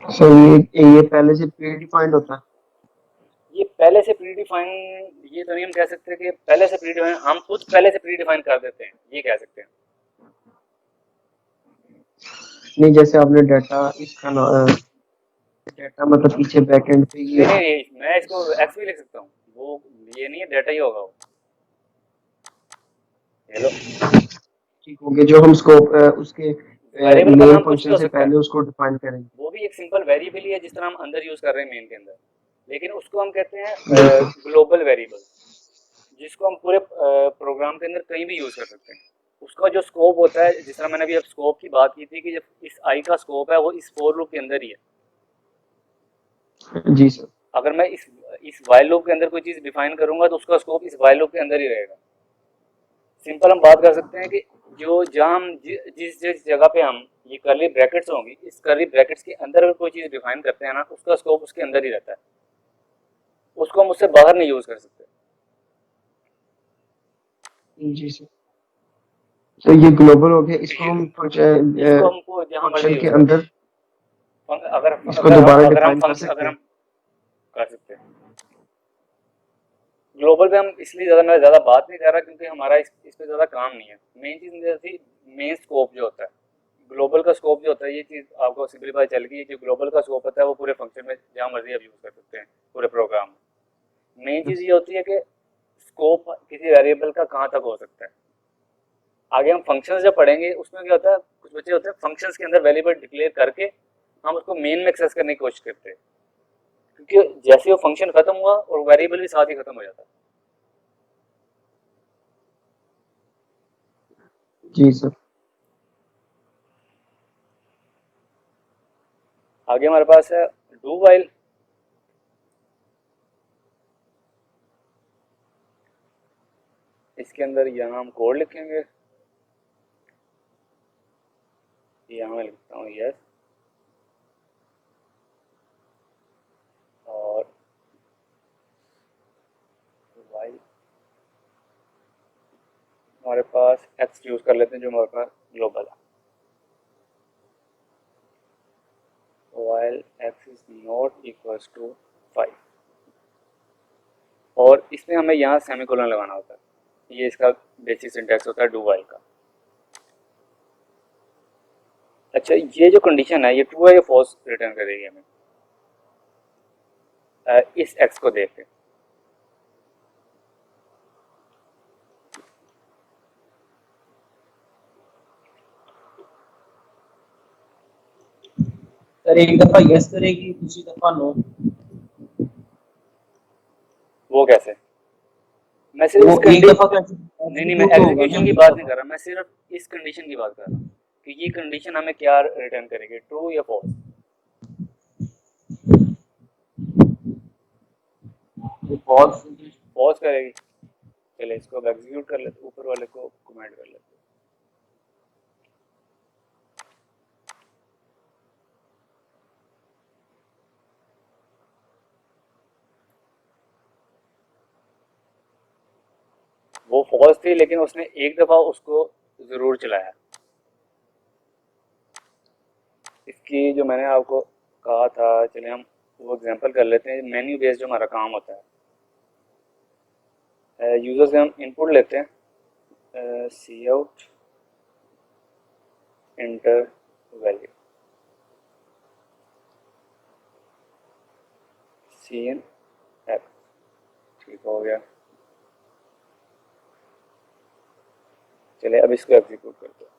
सर ये पहले से प्री डिफाइंड होता है। ये पहले से प्री डिफाइन, ये तो नहीं हम कह सकते कि पहले से प्री डिफाइन, हम खुद पहले से प्री डिफाइन कर देते हैं, ये कह सकते हैं। नहीं, जैसे आपने डाटा इसका डाटा मतलब पीछे बैकएंड पे नहीं ये नहीं नहीं, मैं इसको एक्स भी लिख सकता हूँ, वो ये नहीं है, डाटा ही होगा वो। हेलो, ठीक हो गया, जो हम स्कोप उसके वेरिएबल का मेन नाम कुछ भी फंक्शन हो से सकता है, पहले उसको डिफाइन करेंगे। वो भी एक सिंपल वेरिएबल ही है जिस तरह हम अंदर यूज कर रहे हैं मेन के अंदर, लेकिन उसको हम कहते हैं बिल्कुल। ग्लोबल वेरिएबल, जिसको हम पूरे प्रोग्राम के अंदर कहीं भी यूज कर सकते हैं। उसका जो स्कोप होता है, जिस तरह मैंने अभी अब स्कोप की बात की थी कि जब इस आई का स्कोप है वो इस फोर लूप के अंदर ही है। जी सर। अगर मैं इस वाइल लूप के अंदर कोई चीज डिफाइन करूंगा तो उसका स्कोप इस वाइल लूप के अंदर ही रहेगा। सिंपल हम बात कर सकते हैं कि जो जहाँ हम जिस जिस जगह पे हम ये करली ब्रैकेट्स होंगी, इस करली ब्रैकेट्स के अंदर अगर कोई चीज डिफाइन करते हैं ना, उसका स्कोप उसके अंदर ही रहता है, उसको हम उससे बाहर नहीं यूज कर सकते। जी सर। तो ये ग्लोबल हो गया, इसको हम इसको हमको जहाँ मर्जी फंक्शन के यूज कर अंदर अगर इसको अगर दोबारा अगर हम डिफाइन कर फंक्शन सकते अगर हम हैं। कर सकते हैं। ग्लोबल पे हम इसलिए मैं ज़्यादा बात नहीं कर रहा क्योंकि हमारा इस पे ज़्यादा काम नहीं है। मेन चीज़ जैसे मेन स्कोप जो होता है, ग्लोबल का स्कोप जो होता है, ये चीज़ आपको सिंपली पता चल गई, जो ग्लोबल का स्कोप होता है वो पूरे फंक्शन में जहाँ मर्जी आप यूज़ कर सकते हैं पूरे प्रोग्राम में। मेन चीज़ ये होती है कि स्कोप किसी वेरिएबल का कहाँ तक हो सकता है। आगे हम फंक्शंस जब पढ़ेंगे उसमें क्या होता है, कुछ बच्चे होते हैं फंक्शंस के अंदर वेरिएबल डिक्लेयर करके हम उसको मेन में एक्सेस करने की कोशिश करते हैं, क्योंकि जैसे वो फंक्शन खत्म हुआ और वेरिएबल भी साथ ही खत्म हो जाता है। जी सर। आगे हमारे पास है डू वाइल। इसके अंदर यहाँ हम कोड लिखेंगे, यहाँ मैं लिखता हूँ यस और वाइल हमारे पास एक्स यूज कर लेते हैं जो हमारे पास ग्लोबल है। while x is not equals to 5 और इसमें हमें यहाँ सेमीकोलन लगाना होता है, ये इसका बेसिक सिंटैक्स होता है डू वाइल का। अच्छा, ये जो कंडीशन है ये ट्रू है या फॉल्स रिटर्न करेगी हमें इस x को देख के। सर एक दफा यस करेगी, दूसरी दफा नो। वो कैसे? मैं सिर्फ वो इस एक कंडीशन, दफा कैसे नहीं मैं एग्जीक्यूशन की बात नहीं कर रहा, मैं सिर्फ इस कंडीशन की बात कर रहा हूँ कि ये कंडीशन हमें क्या रिटर्न करेगी, ट्रू या फॉल्स। फॉल्स। फॉल्स करेगी। चलिए इसको अब एग्जीक्यूट कर लेते, ऊपर वाले को कमेंट कर लेते। वो फॉल्स थी लेकिन उसने एक दफा उसको जरूर चलाया। इसकी जो मैंने आपको कहा था, चलिए हम वो एग्जांपल कर लेते हैं। मेन्यू बेस्ड जो हमारा काम होता है, यूजर से हम इनपुट लेते हैं, सी आउट इंटर वैल्यू, सी इन एक्स, ठीक हो गया। चलिए अब इसको एग्जीक्यूट करते हैं।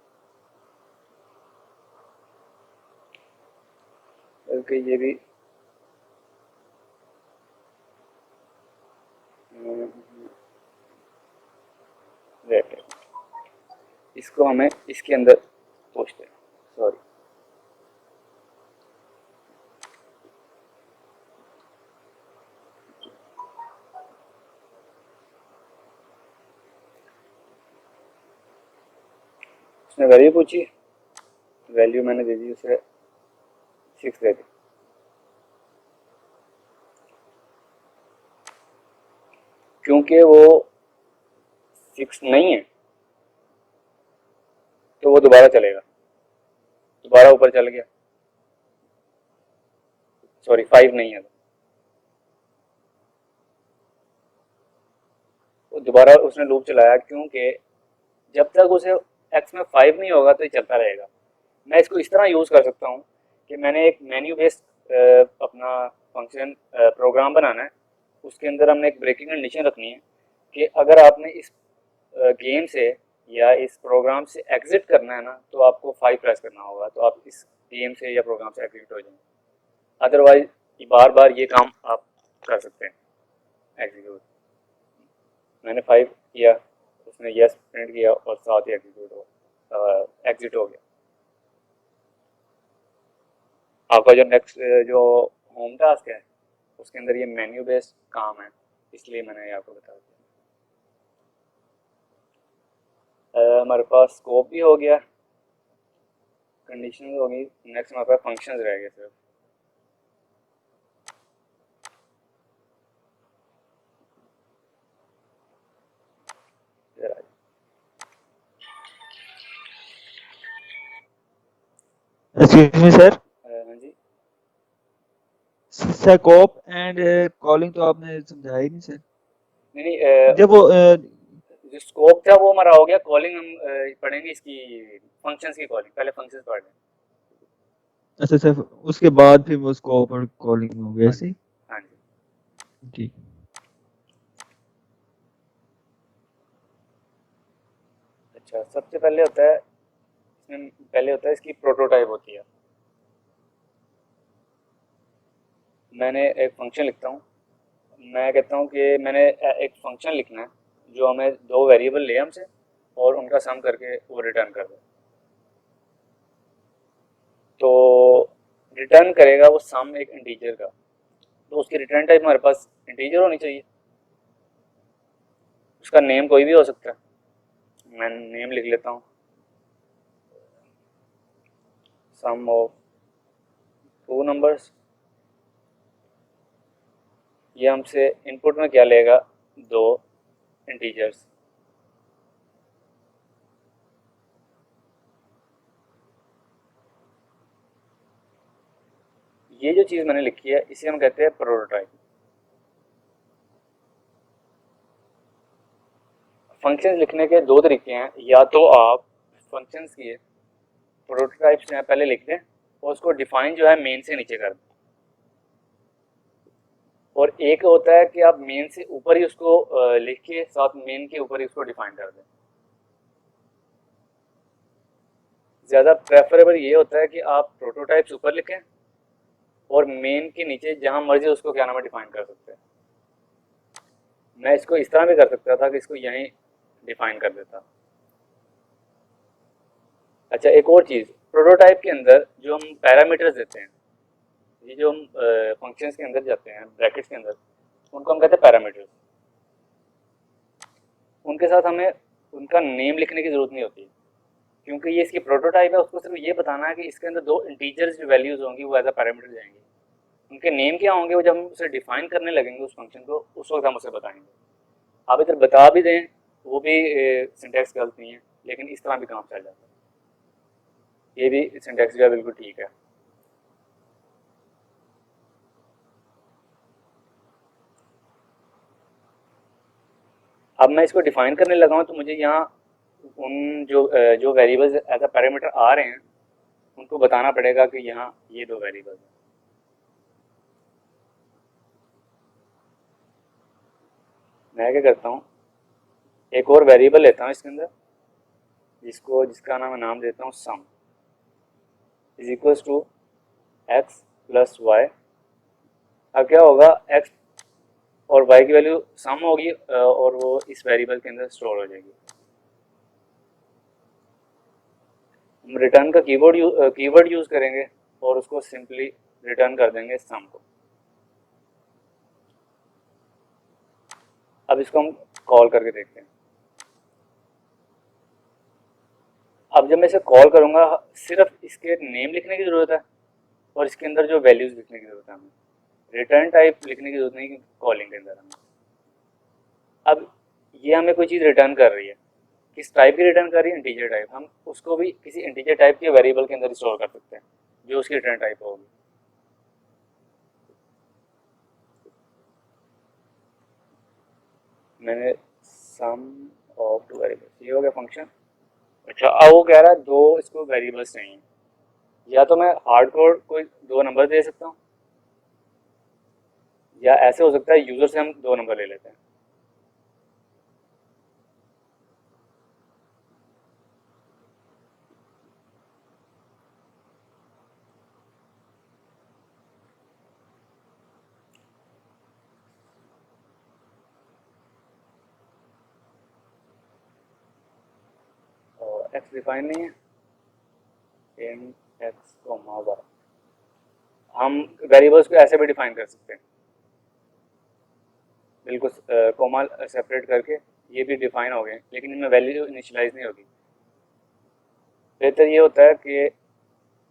बल्कि ये भी वेट, इसको हमें इसके अंदर पूछते हैं, सॉरी उसने वैल्यू पूछी, वैल्यू मैंने दे दी उसे 6 दे दी। क्योंकि वो 6 नहीं है तो वो दोबारा चलेगा, दोबारा ऊपर चल गया, सॉरी 5 नहीं है तो वो दोबारा उसने लूप चलाया, क्योंकि जब तक उसे x में 5 नहीं होगा तो ये चलता रहेगा। मैं इसको इस तरह यूज़ कर सकता हूँ कि मैंने एक मेन्यू बेस्ड अपना फंक्शन प्रोग्राम बनाना है, उसके अंदर हमने एक ब्रेकिंग कंडीशन रखनी है कि अगर आपने इस गेम से या इस प्रोग्राम से एग्जिट करना है ना तो आपको 5 प्रेस करना होगा, तो आप इस गेम से या प्रोग्राम से एग्जिट हो जाएंगे। अदरवाइज बार बार ये काम आप कर सकते हैं एग्जीक्यूट। मैंने 5 किया, उसने यस प्रिंट किया और साथ ही एग्जिट हो गया। आपका जो नेक्स्ट जो होम टास्क है उसके अंदर ये मेन्यू बेस्ड काम है, इसलिए मैंने आपको बता दिया। हमारे पास स्कोप भी हो गया, कंडीशन हो गई, नेक्स्ट हमारे पास फंक्शंस रह गए सिर्फ। एक्सक्यूज मी सर, हाँ जी, स्कोप एंड कॉलिंग तो आपने समझाया ही नहीं सर। नहीं नहीं, जब वो जो स्कोप था वो हमारा हो गया। कॉलिंग हम पढ़ेंगे इसकी, फंक्शंस की कॉलिंग, पहले फंक्शंस पढ़ लें। अच्छा सर उसके बाद फिर वो स्कोप और कॉलिंग हो गया हाँ ऐसे जी, ही? हाँ जी। ठीक। अच्छा अच्छा, सबसे पहले होता है, इसमें पहले होता है इसकी प्रोटोटाइप होती है। मैंने एक फंक्शन लिखता हूँ, मैं कहता हूँ कि मैंने एक फंक्शन लिखना है जो हमें दो वेरिएबल ले हमसे और उनका सम करके वो रिटर्न कर दे। तो रिटर्न करेगा वो सम एक इंटीजर का, तो उसकी रिटर्न टाइप हमारे पास इंटीजर होनी चाहिए। उसका नेम कोई भी हो सकता है, मैं नेम लिख लेता हूँ सम ऑफ टू नंबर्स। ये हमसे इनपुट में क्या लेगा, दो इंटीजर्स। ये जो चीज़ मैंने लिखी है इसे हम कहते हैं प्रोटोटाइप। फंक्शंस लिखने के दो तरीके हैं, या तो आप फंक्शंस की प्रोटोटाइप्स जो है पहले लिख दें और उसको डिफाइन जो है मेन से नीचे कर दें, और एक होता है कि आप मेन से ऊपर ही उसको लिख के साथ मेन के ऊपर ही उसको डिफाइन कर दें। ज़्यादा प्रेफरेबल ये होता है कि आप प्रोटोटाइप्स ऊपर लिखें और मेन के नीचे जहाँ मर्जी उसको क्या नाम है डिफाइन कर सकते हैं। मैं इसको इस तरह भी कर सकता था कि इसको यहीं डिफाइन कर देता। अच्छा, एक और चीज़, प्रोटोटाइप के अंदर जो हम पैरामीटर्स देते हैं, ये जो हम फंक्शंस के अंदर जाते हैं ब्रैकेट्स के अंदर, उनको हम कहते हैं पैरामीटर्स। उनके साथ हमें उनका नेम लिखने की ज़रूरत नहीं होती, क्योंकि ये इसकी प्रोटोटाइप है। उसको सिर्फ ये बताना है कि इसके अंदर दो इंटीजर्स जो वैल्यूज़ होंगी वो एज अ पैरामीटर जाएंगी। उनके नेम क्या होंगे वो जब हम उसे डिफाइन करने लगेंगे उस फंक्शन को, उस वक्त हम उसे बताएंगे। आप इधर बता भी दें वो भी सिंटैक्स गलत नहीं है, लेकिन इस तरह भी काम चल जाता है। ये भी सिंटैक्स जो है बिल्कुल ठीक है। अब मैं इसको डिफाइन करने लगा हूँ तो मुझे यहाँ उन जो वेरिएबल्स एज अ पैरामीटर आ रहे हैं उनको बताना पड़ेगा कि यहाँ ये दो वेरिएबल्स हैं। मैं क्या करता हूँ, एक और वेरिएबल लेता हूँ इसके अंदर, जिसका नाम देता हूँ sum is equals to X plus Y. अब क्या होगा, एक्स और वाई की वैल्यू सम होगी और वो इस वेरिएबल के अंदर स्टोर हो जाएगी। हम रिटर्न का कीवर्ड यूज करेंगे और उसको सिंपली रिटर्न कर देंगे सम को। अब इसको हम कॉल करके देखते हैं। अब जब मैं इसे कॉल करूंगा सिर्फ इसके नेम लिखने की ज़रूरत है और इसके अंदर जो वैल्यूज़ लिखने की ज़रूरत है हमें, रिटर्न टाइप लिखने की ज़रूरत नहीं कॉलिंग के अंदर हमें। अब ये हमें कोई चीज़ रिटर्न कर रही है, किस टाइप की रिटर्न कर रही है, इंटीजर टाइप। हम उसको भी किसी इंटीजर टाइप के वेरिएबल के अंदर स्टोर कर सकते हैं जो उसकी रिटर्न टाइप होगी। मैंने सम ऑफ टू वेरिएबल्स, ये हो गया फंक्शन। अच्छा, अब वो कह रहा है दो इसको वेरिएबल्स चाहिए, या तो मैं हार्ड कोड कोई दो नंबर दे सकता हूँ, या ऐसे हो सकता है यूज़र से हम दो नंबर ले लेते हैं। और एक्स डिफाइन नहीं है, इन एक्स कोमा वाई। हम वेरिएबल्स को ऐसे भी डिफाइन कर सकते हैं, बिल्कुल कोमा सेपरेट करके ये भी डिफाइन हो गए, लेकिन इनमें वैल्यू इनिशियलाइज नहीं होगी। बेहतर ये होता है कि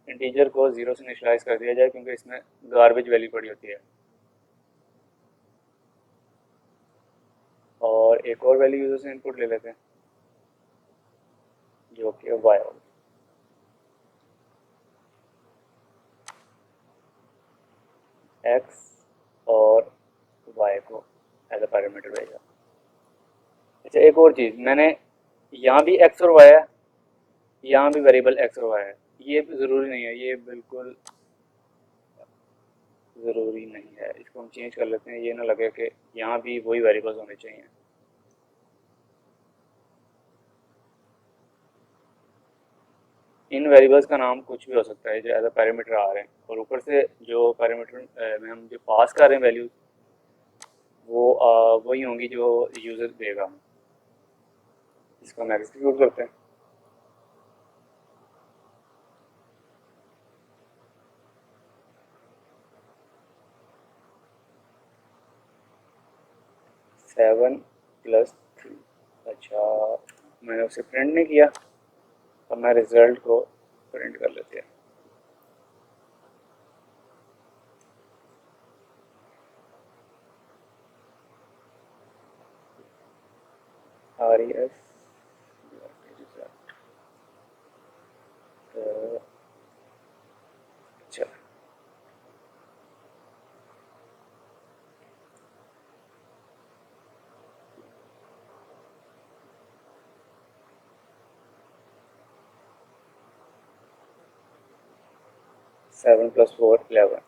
इंटीजर को जीरो से इनिशियलाइज कर दिया जाए, क्योंकि इसमें गार्बेज वैल्यू पड़ी होती है। और एक और वैल्यू यूजर से इनपुट ले लेते हैं जो कि वाई होगी। एक्स और वाई को एज अ पैरामीटर भेजा। अच्छा, एक और चीज़, मैंने यहाँ भी एक्स और वाई है, यहाँ भी वेरिएबल एक्स और वाई है। ये ज़रूरी नहीं है, ये बिल्कुल ज़रूरी नहीं है। इसको हम चेंज कर लेते हैं, ये ना लगे कि यहाँ भी वही वेरिएबल्स होने चाहिए। इन वेरिएबल्स का नाम कुछ भी हो सकता है जो एज अ पैरामीटर आ रहे हैं, और ऊपर से जो पैरामीटर में हम जो पास कर रहे हैं वैल्यूज वो वही होंगी जो यूज़र देगा। इसको हम एग्जीक्यूट करते हैं। Seven plus three. अच्छा, मैंने उसे प्रिंट नहीं किया, अब मैं रिजल्ट को प्रिंट कर लेते हैं। आर ई एस अच्छा, 7 + 4 11।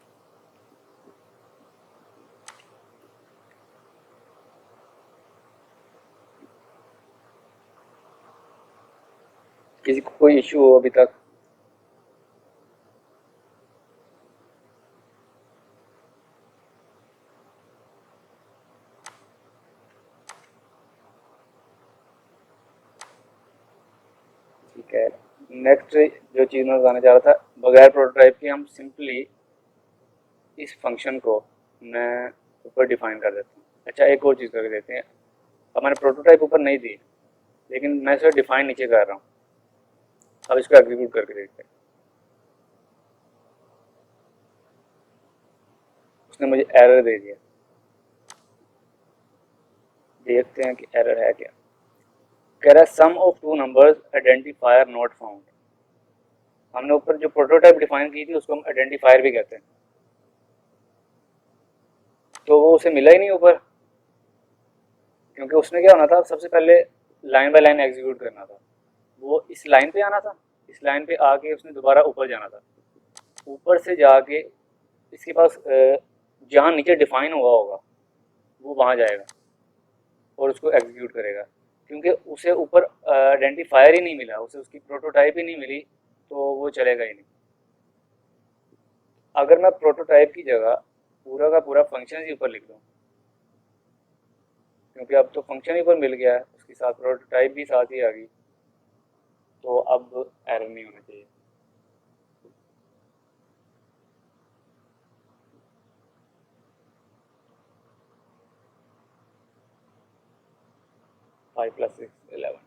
किसी को कोई इशू हो अभी तक? ठीक है, नेक्स्ट जो चीज़ मैं बताने जा रहा था, बगैर प्रोटोटाइप के हम सिंपली इस फंक्शन को मैं ऊपर डिफाइन कर देता हूँ। अच्छा, एक और चीज़ करके देते हैं। अब मैंने प्रोटोटाइप ऊपर नहीं दी, लेकिन मैं इसे डिफाइन नीचे कर रहा हूँ। अब इसको एग्जीक्यूट करके देखते हैं। उसने मुझे एरर दे दिया, देखते हैं कि एरर है क्या। कह रहा है sum of two numbers identifier not found. हमने ऊपर जो प्रोटोटाइप डिफाइन की थी उसको हम आइडेंटिफायर भी कहते हैं, तो वो उसे मिला ही नहीं ऊपर, क्योंकि उसने क्या होना था, सबसे पहले लाइन बाय लाइन एग्जीक्यूट करना था। वो इस लाइन पे आना था, इस लाइन पे आके उसने दोबारा ऊपर जाना था, ऊपर से जाके इसके पास जहाँ नीचे डिफाइन हुआ होगा वो वहाँ जाएगा और उसको एग्जीक्यूट करेगा। क्योंकि उसे ऊपर आइडेंटिफायर ही नहीं मिला, उसे उसकी प्रोटोटाइप ही नहीं मिली, तो वो चलेगा ही नहीं। अगर मैं प्रोटोटाइप की जगह पूरा का पूरा फंक्शन ही ऊपर लिख दूँ, क्योंकि अब तो फंक्शन ही ऊपर मिल गया है, उसके साथ प्रोटोटाइप भी साथ ही आ गई, तो अब एरर नहीं होना चाहिए। Five plus six 11।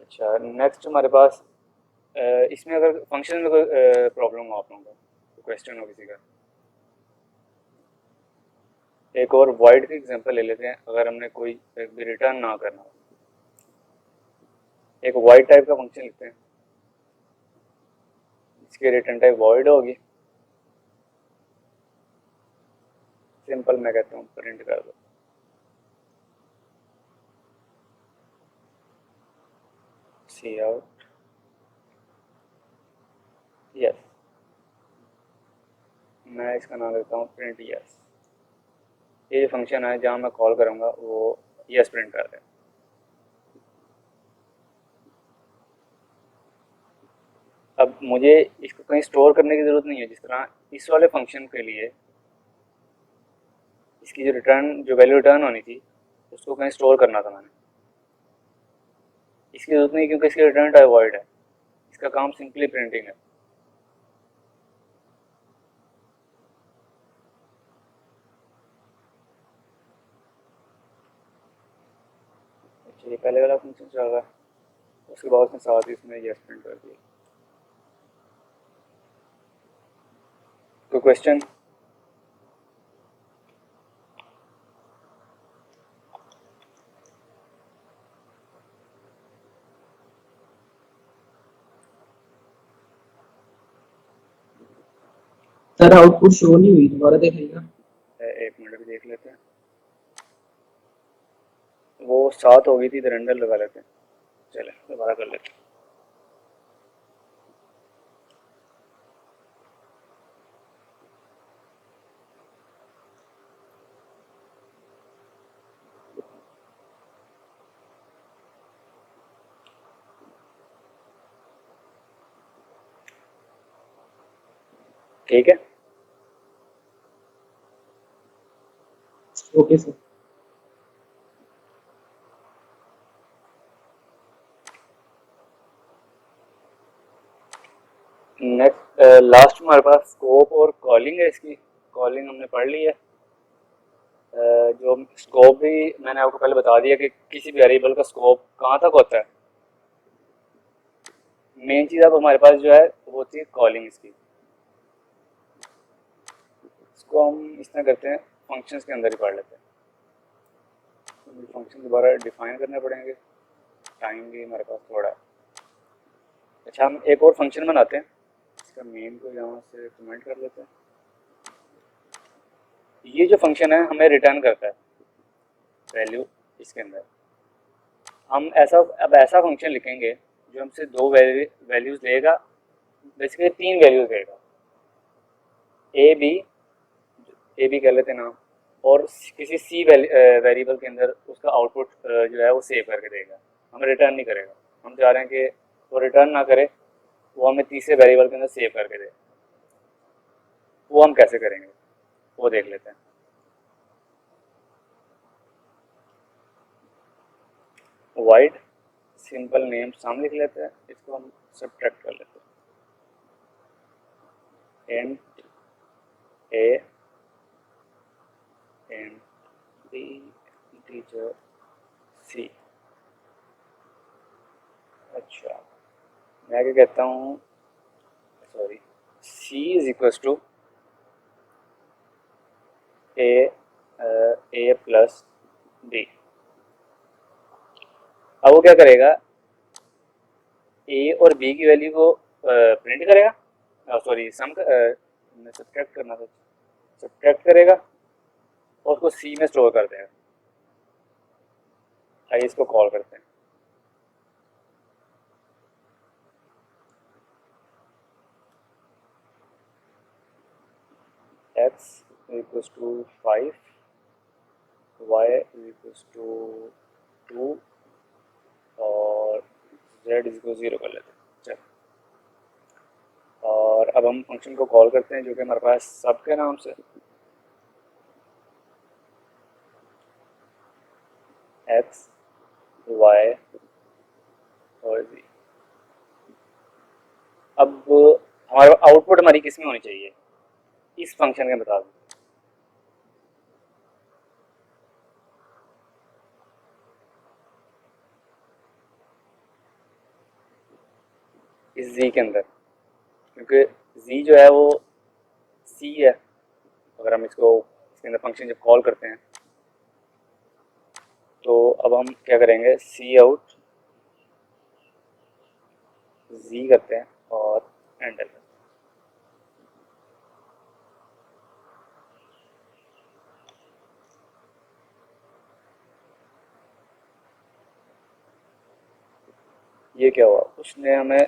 अच्छा, नेक्स्ट हमारे पास इसमें अगर फंक्शन में कोई प्रॉब्लम हो आप लोगों का, तो क्वेश्चन हो किसी का, एक और वॉइड की एग्जांपल ले लेते हैं। अगर हमने कोई भी रिटर्न ना करना हो, एक वॉइड टाइप का फंक्शन लिखते हैं, इसकी रिटर्न टाइप वॉइड होगी। सिंपल मैं कहता हूँ प्रिंट कर दो सी आउट यस। मैं इसका नाम देता हूँ प्रिंट यस। ये जो फंक्शन है जहाँ मैं कॉल करूँगा वो यस प्रिंट कर दे। अब मुझे इसको कहीं स्टोर करने की ज़रूरत नहीं है, जिस तरह इस वाले फंक्शन के लिए इसकी जो वैल्यू रिटर्न होनी थी उसको कहीं स्टोर करना था मैंने, इसकी ज़रूरत नहीं, क्योंकि इसकी रिटर्न टाइप वॉइड है। इसका काम सिंपली प्रिंटिंग है। अच्छा, ये पहले वाला फंक्शन चल रहा है, उसके बाद उसने साथ ही इसमें यस प्रिंट कर दिया। कोई क्वेश्चन? सर आउटपुट शो नहीं हुई, दोबारा देखिएगा। एक मिनट भी देख लेते हैं। वो 7 हो गई थी, इधर अंडर लगा लेते हैं। चले दोबारा कर लेते हैं। ठीक है। Okay sir. नेक्स्ट लास्ट में हमारे पास स्कोप और कॉलिंग है। इसकी कॉलिंग हमने पढ़ ली है। जो स्कोप भी मैंने आपको पहले बता दिया कि किसी भी वेरिएबल का स्कोप कहाँ तक होता है। मेन चीज़ अब हमारे पास जो है वो होती है कॉलिंग इसकी। इसको हम इस तरह करते हैं, फंक्शंस के अंदर ही पढ़ लेते हैं। फंक्शन दोबारा डिफाइन करने पड़ेंगे, टाइम भी हमारे पास थोड़ा है। अच्छा, हम एक और फंक्शन बनाते हैं। इसका मेन को यहाँ से कमेंट कर लेते हैं। ये जो फंक्शन है हमें रिटर्न करता है वैल्यू। इसके अंदर हम ऐसा फंक्शन लिखेंगे जो हमसे दो वैल्यूज़ देगा, बेसिकली 3 वैल्यूज़ देगा। ए बी कर लेते हैं नाम, और किसी सी वेरिएबल के अंदर उसका आउटपुट जो है वो सेव करके देगा, हमें रिटर्न नहीं करेगा। हम चाह रहे हैं कि वो रिटर्न ना करे, वो हमें तीसरे वेरिएबल के अंदर सेव करके दे। वो हम कैसे करेंगे वो देख लेते हैं। वाइड सिंपल नेम सामने लिख लेते हैं, इसको हम सब्ट्रैक्ट कर लेते हैं। Int A int B integer C. अच्छा, मैं क्या कहता हूँ, sorry, C is equals to A plus B. अब वो क्या करेगा, ए और बी की वैल्यू को प्रिंट करेगा, सॉरी सब्ट्रैक्ट करना था, सब्ट्रैक्ट करेगा और उसको सी में स्टोर कर देगा। आइए इसको कॉल करते हैं। x equals to 5, y equals to 2 और z इक्वल 0 कर लेते हैं। चल, और अब हम फंक्शन को कॉल करते हैं जो कि हमारे पास सब के नाम से x y और z। अब हमारा आउटपुट हमारी किस में होनी चाहिए, इस फंक्शन के मुताबिक। इस z के अंदर, क्योंकि z जो है वो c है। अगर हम इसके अंदर फंक्शन जब कॉल करते हैं तो अब हम क्या करेंगे, सी आउट z करते हैं और एंटर करते हैं। ये क्या हुआ, उसने हमें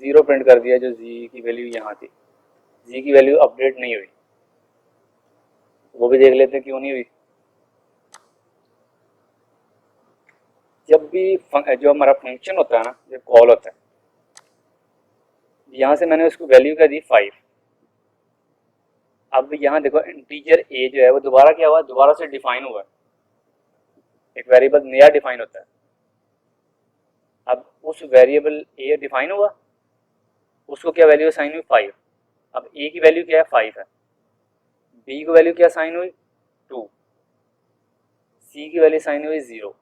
0 प्रिंट कर दिया जो z की वैल्यू यहाँ थी। z की वैल्यू अपडेट नहीं हुई, वो भी देख लेते हैं क्यों नहीं हुई। जब भी जो हमारा फंक्शन होता है ना, जब कॉल होता है, यहाँ से मैंने उसको वैल्यू क्या दी 5। अब यहाँ देखो इंटीजर a जो है वो दोबारा क्या हुआ, दोबारा से डिफाइन हुआ है। एक वेरिएबल नया डिफाइन होता है। अब उस वेरिएबल a डिफाइन हुआ, उसको क्या वैल्यू असाइन हुई 5। अब a की वैल्यू क्या है 5 है, b की वैल्यू क्या साइन हुई 2, c की वैल्यू साइन हुई 0।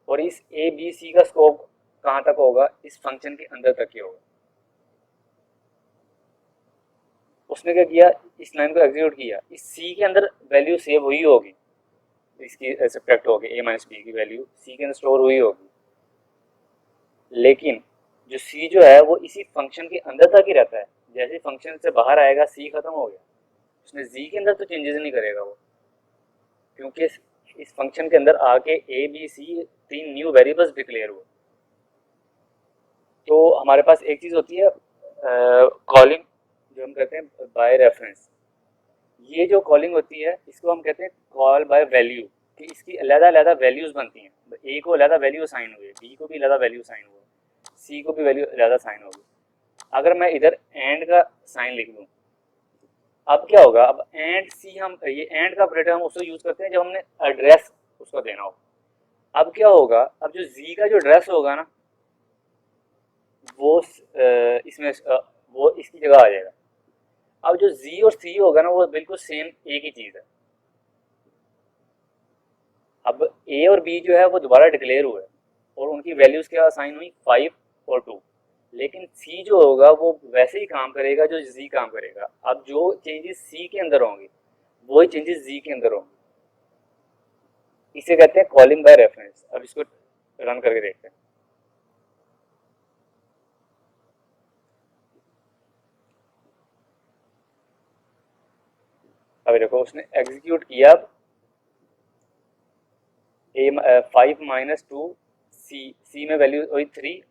और इस a b c का स्कोप कहाँ तक होगा, इस फंक्शन के अंदर तक ही होगा। उसने क्या किया, इस लाइन को एग्जीक्यूट किया, इस c के अंदर वैल्यू सेव हुई होगी, इसकी सब्ट्रैक्ट होगी, a माइनस बी की वैल्यू c के अंदर स्टोर हुई होगी। लेकिन जो c जो है वो इसी फंक्शन के अंदर तक ही रहता है। जैसे फंक्शन से बाहर आएगा c खत्म हो गया, उसने z के अंदर तो चेंजेस नहीं करेगा वो, क्योंकि इस फंक्शन के अंदर आके a b c 3 new variables declare हुए। तो हमारे पास एक चीज़ होती है कॉलिंग, जो हम कहते हैं बाय रेफरेंस। ये जो कॉलिंग होती है इसको हम कहते हैं कॉल बाय वैल्यू, कि इसकी अलग-अलग वैल्यूज़ बनती हैं। a को अलग वैल्यू असाइन हुई है, b को भी अलग वैल्यू असाइन हुआ है, c को भी वैल्यू अलग असाइन होगी। अगर मैं इधर एंड का साइन लिख दूँ अब क्या होगा, अब एंड सी, हम ये एंड का ऑपरेटर हम उसको यूज करते हैं जब हमने एड्रेस उसको देना हो। अब क्या होगा, अब जो जी का जो एड्रेस होगा ना वो इसमें वो इसकी जगह आ जाएगा। अब जो जी और सी होगा ना वो बिल्कुल सेम एक ही चीज है। अब ए और बी जो है वो दोबारा डिक्लेयर हुए और उनकी वैल्यूज क्या असाइन हुई 5 और 2, लेकिन सी जो होगा वो वैसे ही काम करेगा जो जी काम करेगा। अब जो चेंजेस सी के अंदर होंगे वही चेंजेस जी के अंदर होंगे। इसे कहते हैं कॉलिंग बाय रेफरेंस। अब इसको रन करके देखते हैं। अब देखो उसने एग्जीक्यूट किया। अब ए 5 माइनस 2 सी में वैल्यू वही 3।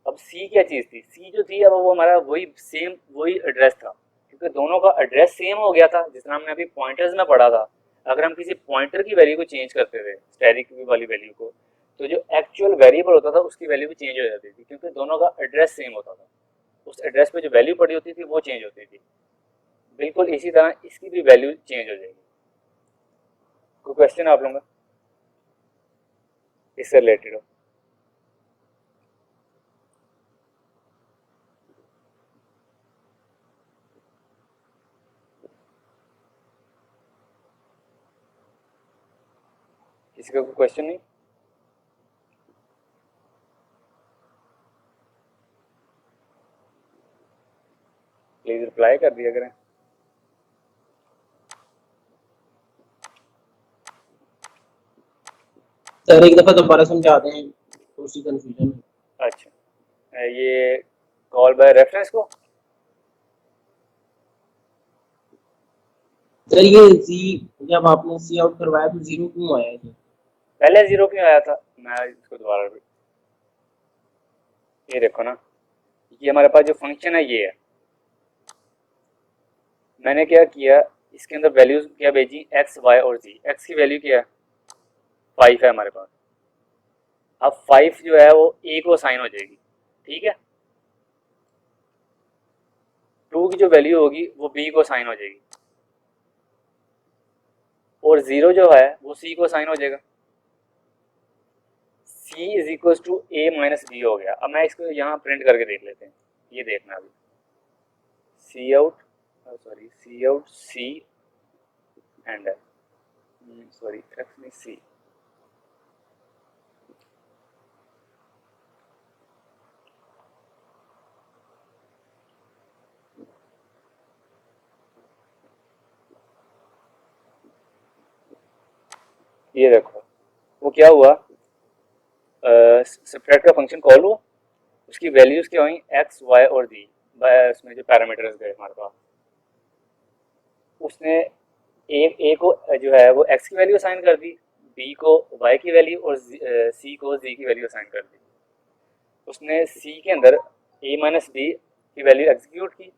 अब सी क्या चीज़ थी, सी जो थी अब वो हमारा वही सेम वही एड्रेस था, क्योंकि दोनों का एड्रेस सेम हो गया था। जिस तरह हमने अभी पॉइंटर्स में पढ़ा था, अगर हम किसी पॉइंटर की वैल्यू को चेंज करते थे स्टैटिक वाली वैल्यू को, तो जो एक्चुअल वेरिएबल होता था उसकी वैल्यू भी चेंज हो जाती थी, क्योंकि दोनों का एड्रेस सेम होता था। उस एड्रेस पे जो वैल्यू पड़ी होती थी वो चेंज होती थी। बिल्कुल इसी तरह इसकी भी वैल्यू चेंज हो जाएगी। कोई क्वेश्चन आप लोगों का इससे रिलेटेड हो? किसी का कोई क्वेश्चन नहीं? प्लीज रिप्लाई कर दिया करें। सर एक दफा दोबारा समझा दें, थोड़ी सी कंफ्यूजन है। अच्छा, ये कॉल बाय रेफरेंस को, सर ये जी जब आपने सी आउट करवाया तो जीरो क्यों आया है? पहले जीरो क्यों आया था, मैं इसको दोबारा ये देखो ना, ये हमारे पास जो फंक्शन है ये है। मैंने क्या किया, इसके अंदर वैल्यूज क्या भेजी, एक्स वाई और जी। एक्स की वैल्यू क्या है, 5 है हमारे पास। अब 5 जो है वो ए को असाइन हो जाएगी, ठीक है। 2 की जो वैल्यू होगी वो बी को असाइन हो जाएगी, और 0 जो है वो सी को असाइन हो जाएगा। C is equal to A minus B हो गया। अब मैं इसको यहाँ प्रिंट करके देख लेते हैं, ये देखना अभी। C out, sorry C out C and sorry X में सी। ये देखो वो क्या हुआ, सब्ट्रैक्ट का फंक्शन कॉल हुआ, उसकी वैल्यूज क्या हुई, एक्स वाई और जी, उसमें जो पैरामीटर्स गए हमारे पास। उसने ए को जो है वो एक्स की वैल्यू असाइन कर दी, बी को वाई की वैल्यू और सी को जी की वैल्यू असाइन कर दी। उसने सी के अंदर ए माइनस बी की वैल्यू एग्जीक्यूट की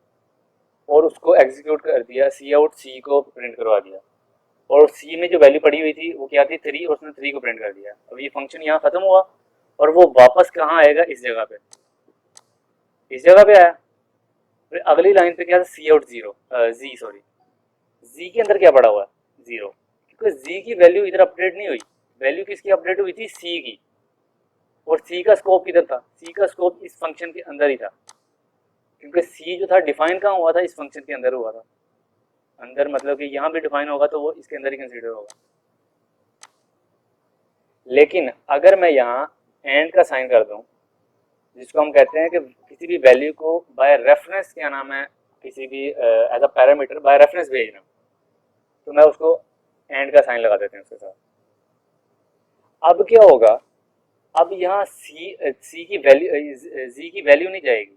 और उसको एग्जीक्यूट कर दिया, सी आउट सी को प्रिंट करवा दिया। और सी में जो वैल्यू पड़ी हुई थी वो क्या थी 3, और उसने 3 को प्रिंट कर दिया। अब ये फंक्शन यहाँ खत्म हुआ और वो वापस कहाँ आएगा, इस जगह पे, इस जगह पे आया। फिर अगली लाइन पे क्या था, सी आउट जीरो, जी सॉरी जी के अंदर क्या पड़ा हुआ है, 0, क्योंकि जी की वैल्यू इधर अपडेट नहीं हुई। वैल्यू किसकी अपडेट हुई थी, सी की। और सी का स्कोप किधर था, सी का स्कोप इस फंक्शन के अंदर ही था, क्योंकि सी जो था डिफाइन कहाँ हुआ था, इस फंक्शन के अंदर हुआ था। अंदर मतलब कि यहाँ भी डिफाइन होगा तो वो इसके अंदर ही कंसीडर होगा। लेकिन अगर मैं यहाँ एंड का साइन कर दूं, जिसको हम कहते हैं कि किसी भी वैल्यू को बाय रेफरेंस, क्या नाम है, किसी भी as a parameter by reference भेजना, तो मैं उसको एंड का साइन लगा देते हैं उसके साथ। अब क्या होगा, अब यहाँ सी की वैल्यू, जी की वैल्यू नहीं जाएगी।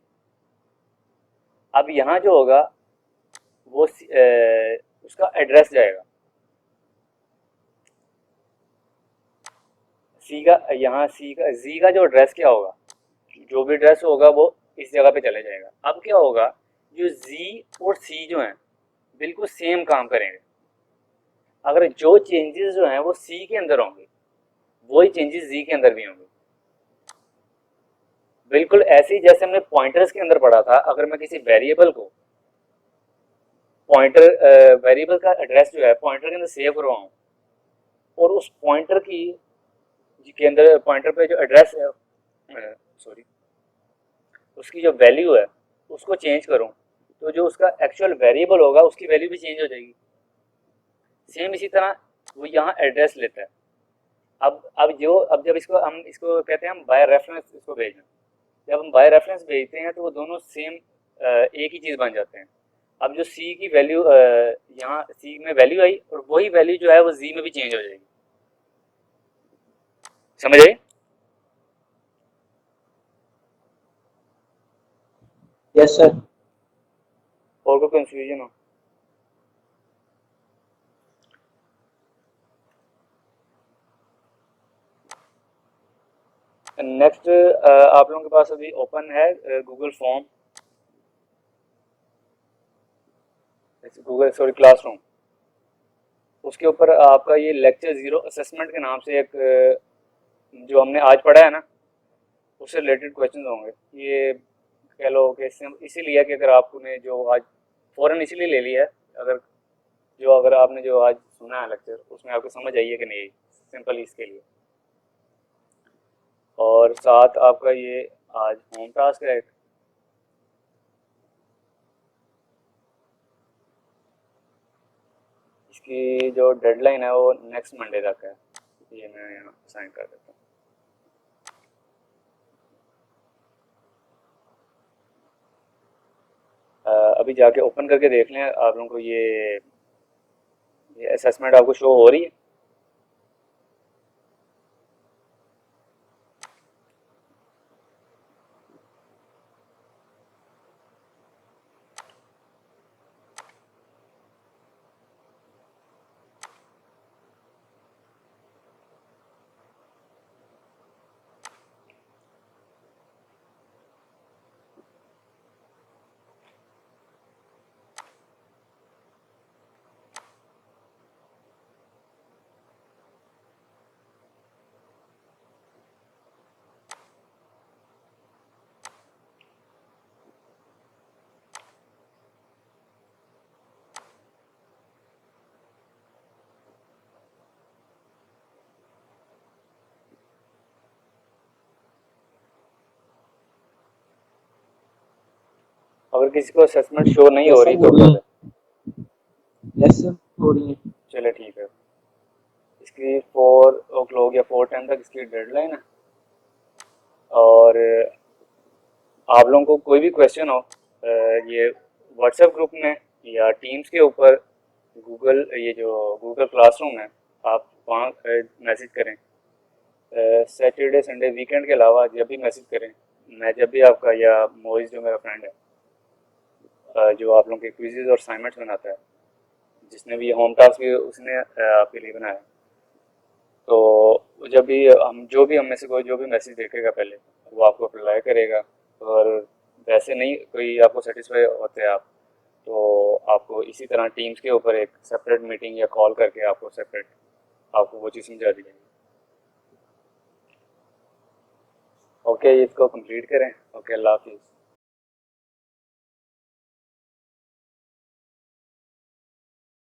अब यहाँ जो होगा वो उसका एड्रेस जाएगा। सी का, यहाँ सी का, जी का जो एड्रेस क्या होगा, जो भी एड्रेस होगा वो इस जगह पे चले जाएगा। अब क्या होगा, जो जी और सी जो हैं बिल्कुल सेम काम करेंगे। अगर जो चेंजेस जो हैं वो सी के अंदर होंगे वही चेंजेस जी के अंदर भी होंगे। बिल्कुल ऐसे ही जैसे हमने पॉइंटर्स के अंदर पढ़ा था, अगर मैं किसी वेरिएबल को पॉइंटर वेरिएबल का एड्रेस जो है पॉइंटर के अंदर सेव करवाऊँ और उस पॉइंटर की के अंदर पॉइंटर पे जो एड्रेस है सॉरी उसकी जो वैल्यू है उसको चेंज करूँ तो जो उसका एक्चुअल वेरिएबल होगा उसकी वैल्यू भी चेंज हो जाएगी। सेम इसी तरह वो यहाँ एड्रेस लेता है। अब जब इसको हम इसको कहते हैं हम बाय रेफरेंस इसको भेजना, जब हम बाय रेफरेंस भेजते हैं तो वो दोनों सेम एक ही चीज़ बन जाते हैं। अब जो सी की वैल्यू यहाँ सी में वैल्यू आई और वही वैल्यू जो है वो जी में भी चेंज हो जाएगी। समझ आई? Yes sir. और कोई कंफ्यूजन हो? नेक्स्ट आप लोगों के पास अभी ओपन है Google form, Google sorry classroom. उसके ऊपर आपका ये लेक्चर 0 असेसमेंट के नाम से एक जो हमने आज पढ़ा है ना उससे रिलेटेड क्वेश्चन होंगे। ये कह लो कि इसीलिए कि अगर आपने जो आज फ़ौरन इसीलिए ले लिया है, अगर आपने जो आज सुना है लेक्चर उसमें आपको समझ आई है कि नहीं, सिंपल इसके लिए। और साथ आपका ये आज होम टास्क है। इसकी जो डेडलाइन है वो नेक्स्ट मंडे तक है। ये मैं यहाँ साइन कर देता हूँ। अभी जाके ओपन करके देख लें आप लोगों को ये असेसमेंट आपको शो हो रही है। अगर किसी को असेसमेंट शो नहीं हो रही तो यस सर हो रही है। चले ठीक है। इसकी 4 o'clock या 4:10 तक इसकी डेडलाइन है। और आप लोगों को कोई भी क्वेश्चन हो ये व्हाट्सएप ग्रुप में या टीम्स के ऊपर ये जो गूगल क्लासरूम है आप वहाँ मैसेज करें। सैटरडे संडे वीकेंड के अलावा जब भी मैसेज करें, मैं जब भी आपका या मोइज जो मेरा फ्रेंड है जो आप लोगों के क्विज़ेस और असाइनमेंट्स बनाता है, जिसने भी होम टास्क भी उसने आपके लिए बनाया, तो जब भी हम में से कोई जो भी मैसेज देखेगा पहले वो आपको रिप्लाई करेगा। और वैसे नहीं कोई आपको सेटिस्फाई होते आप तो आपको इसी तरह टीम्स के ऊपर एक सेपरेट मीटिंग या कॉल करके आपको वो चीज़ समझा दी जाएगी। ओके, इसको कंप्लीट करें। ओके, अल्लाह हाफिज़।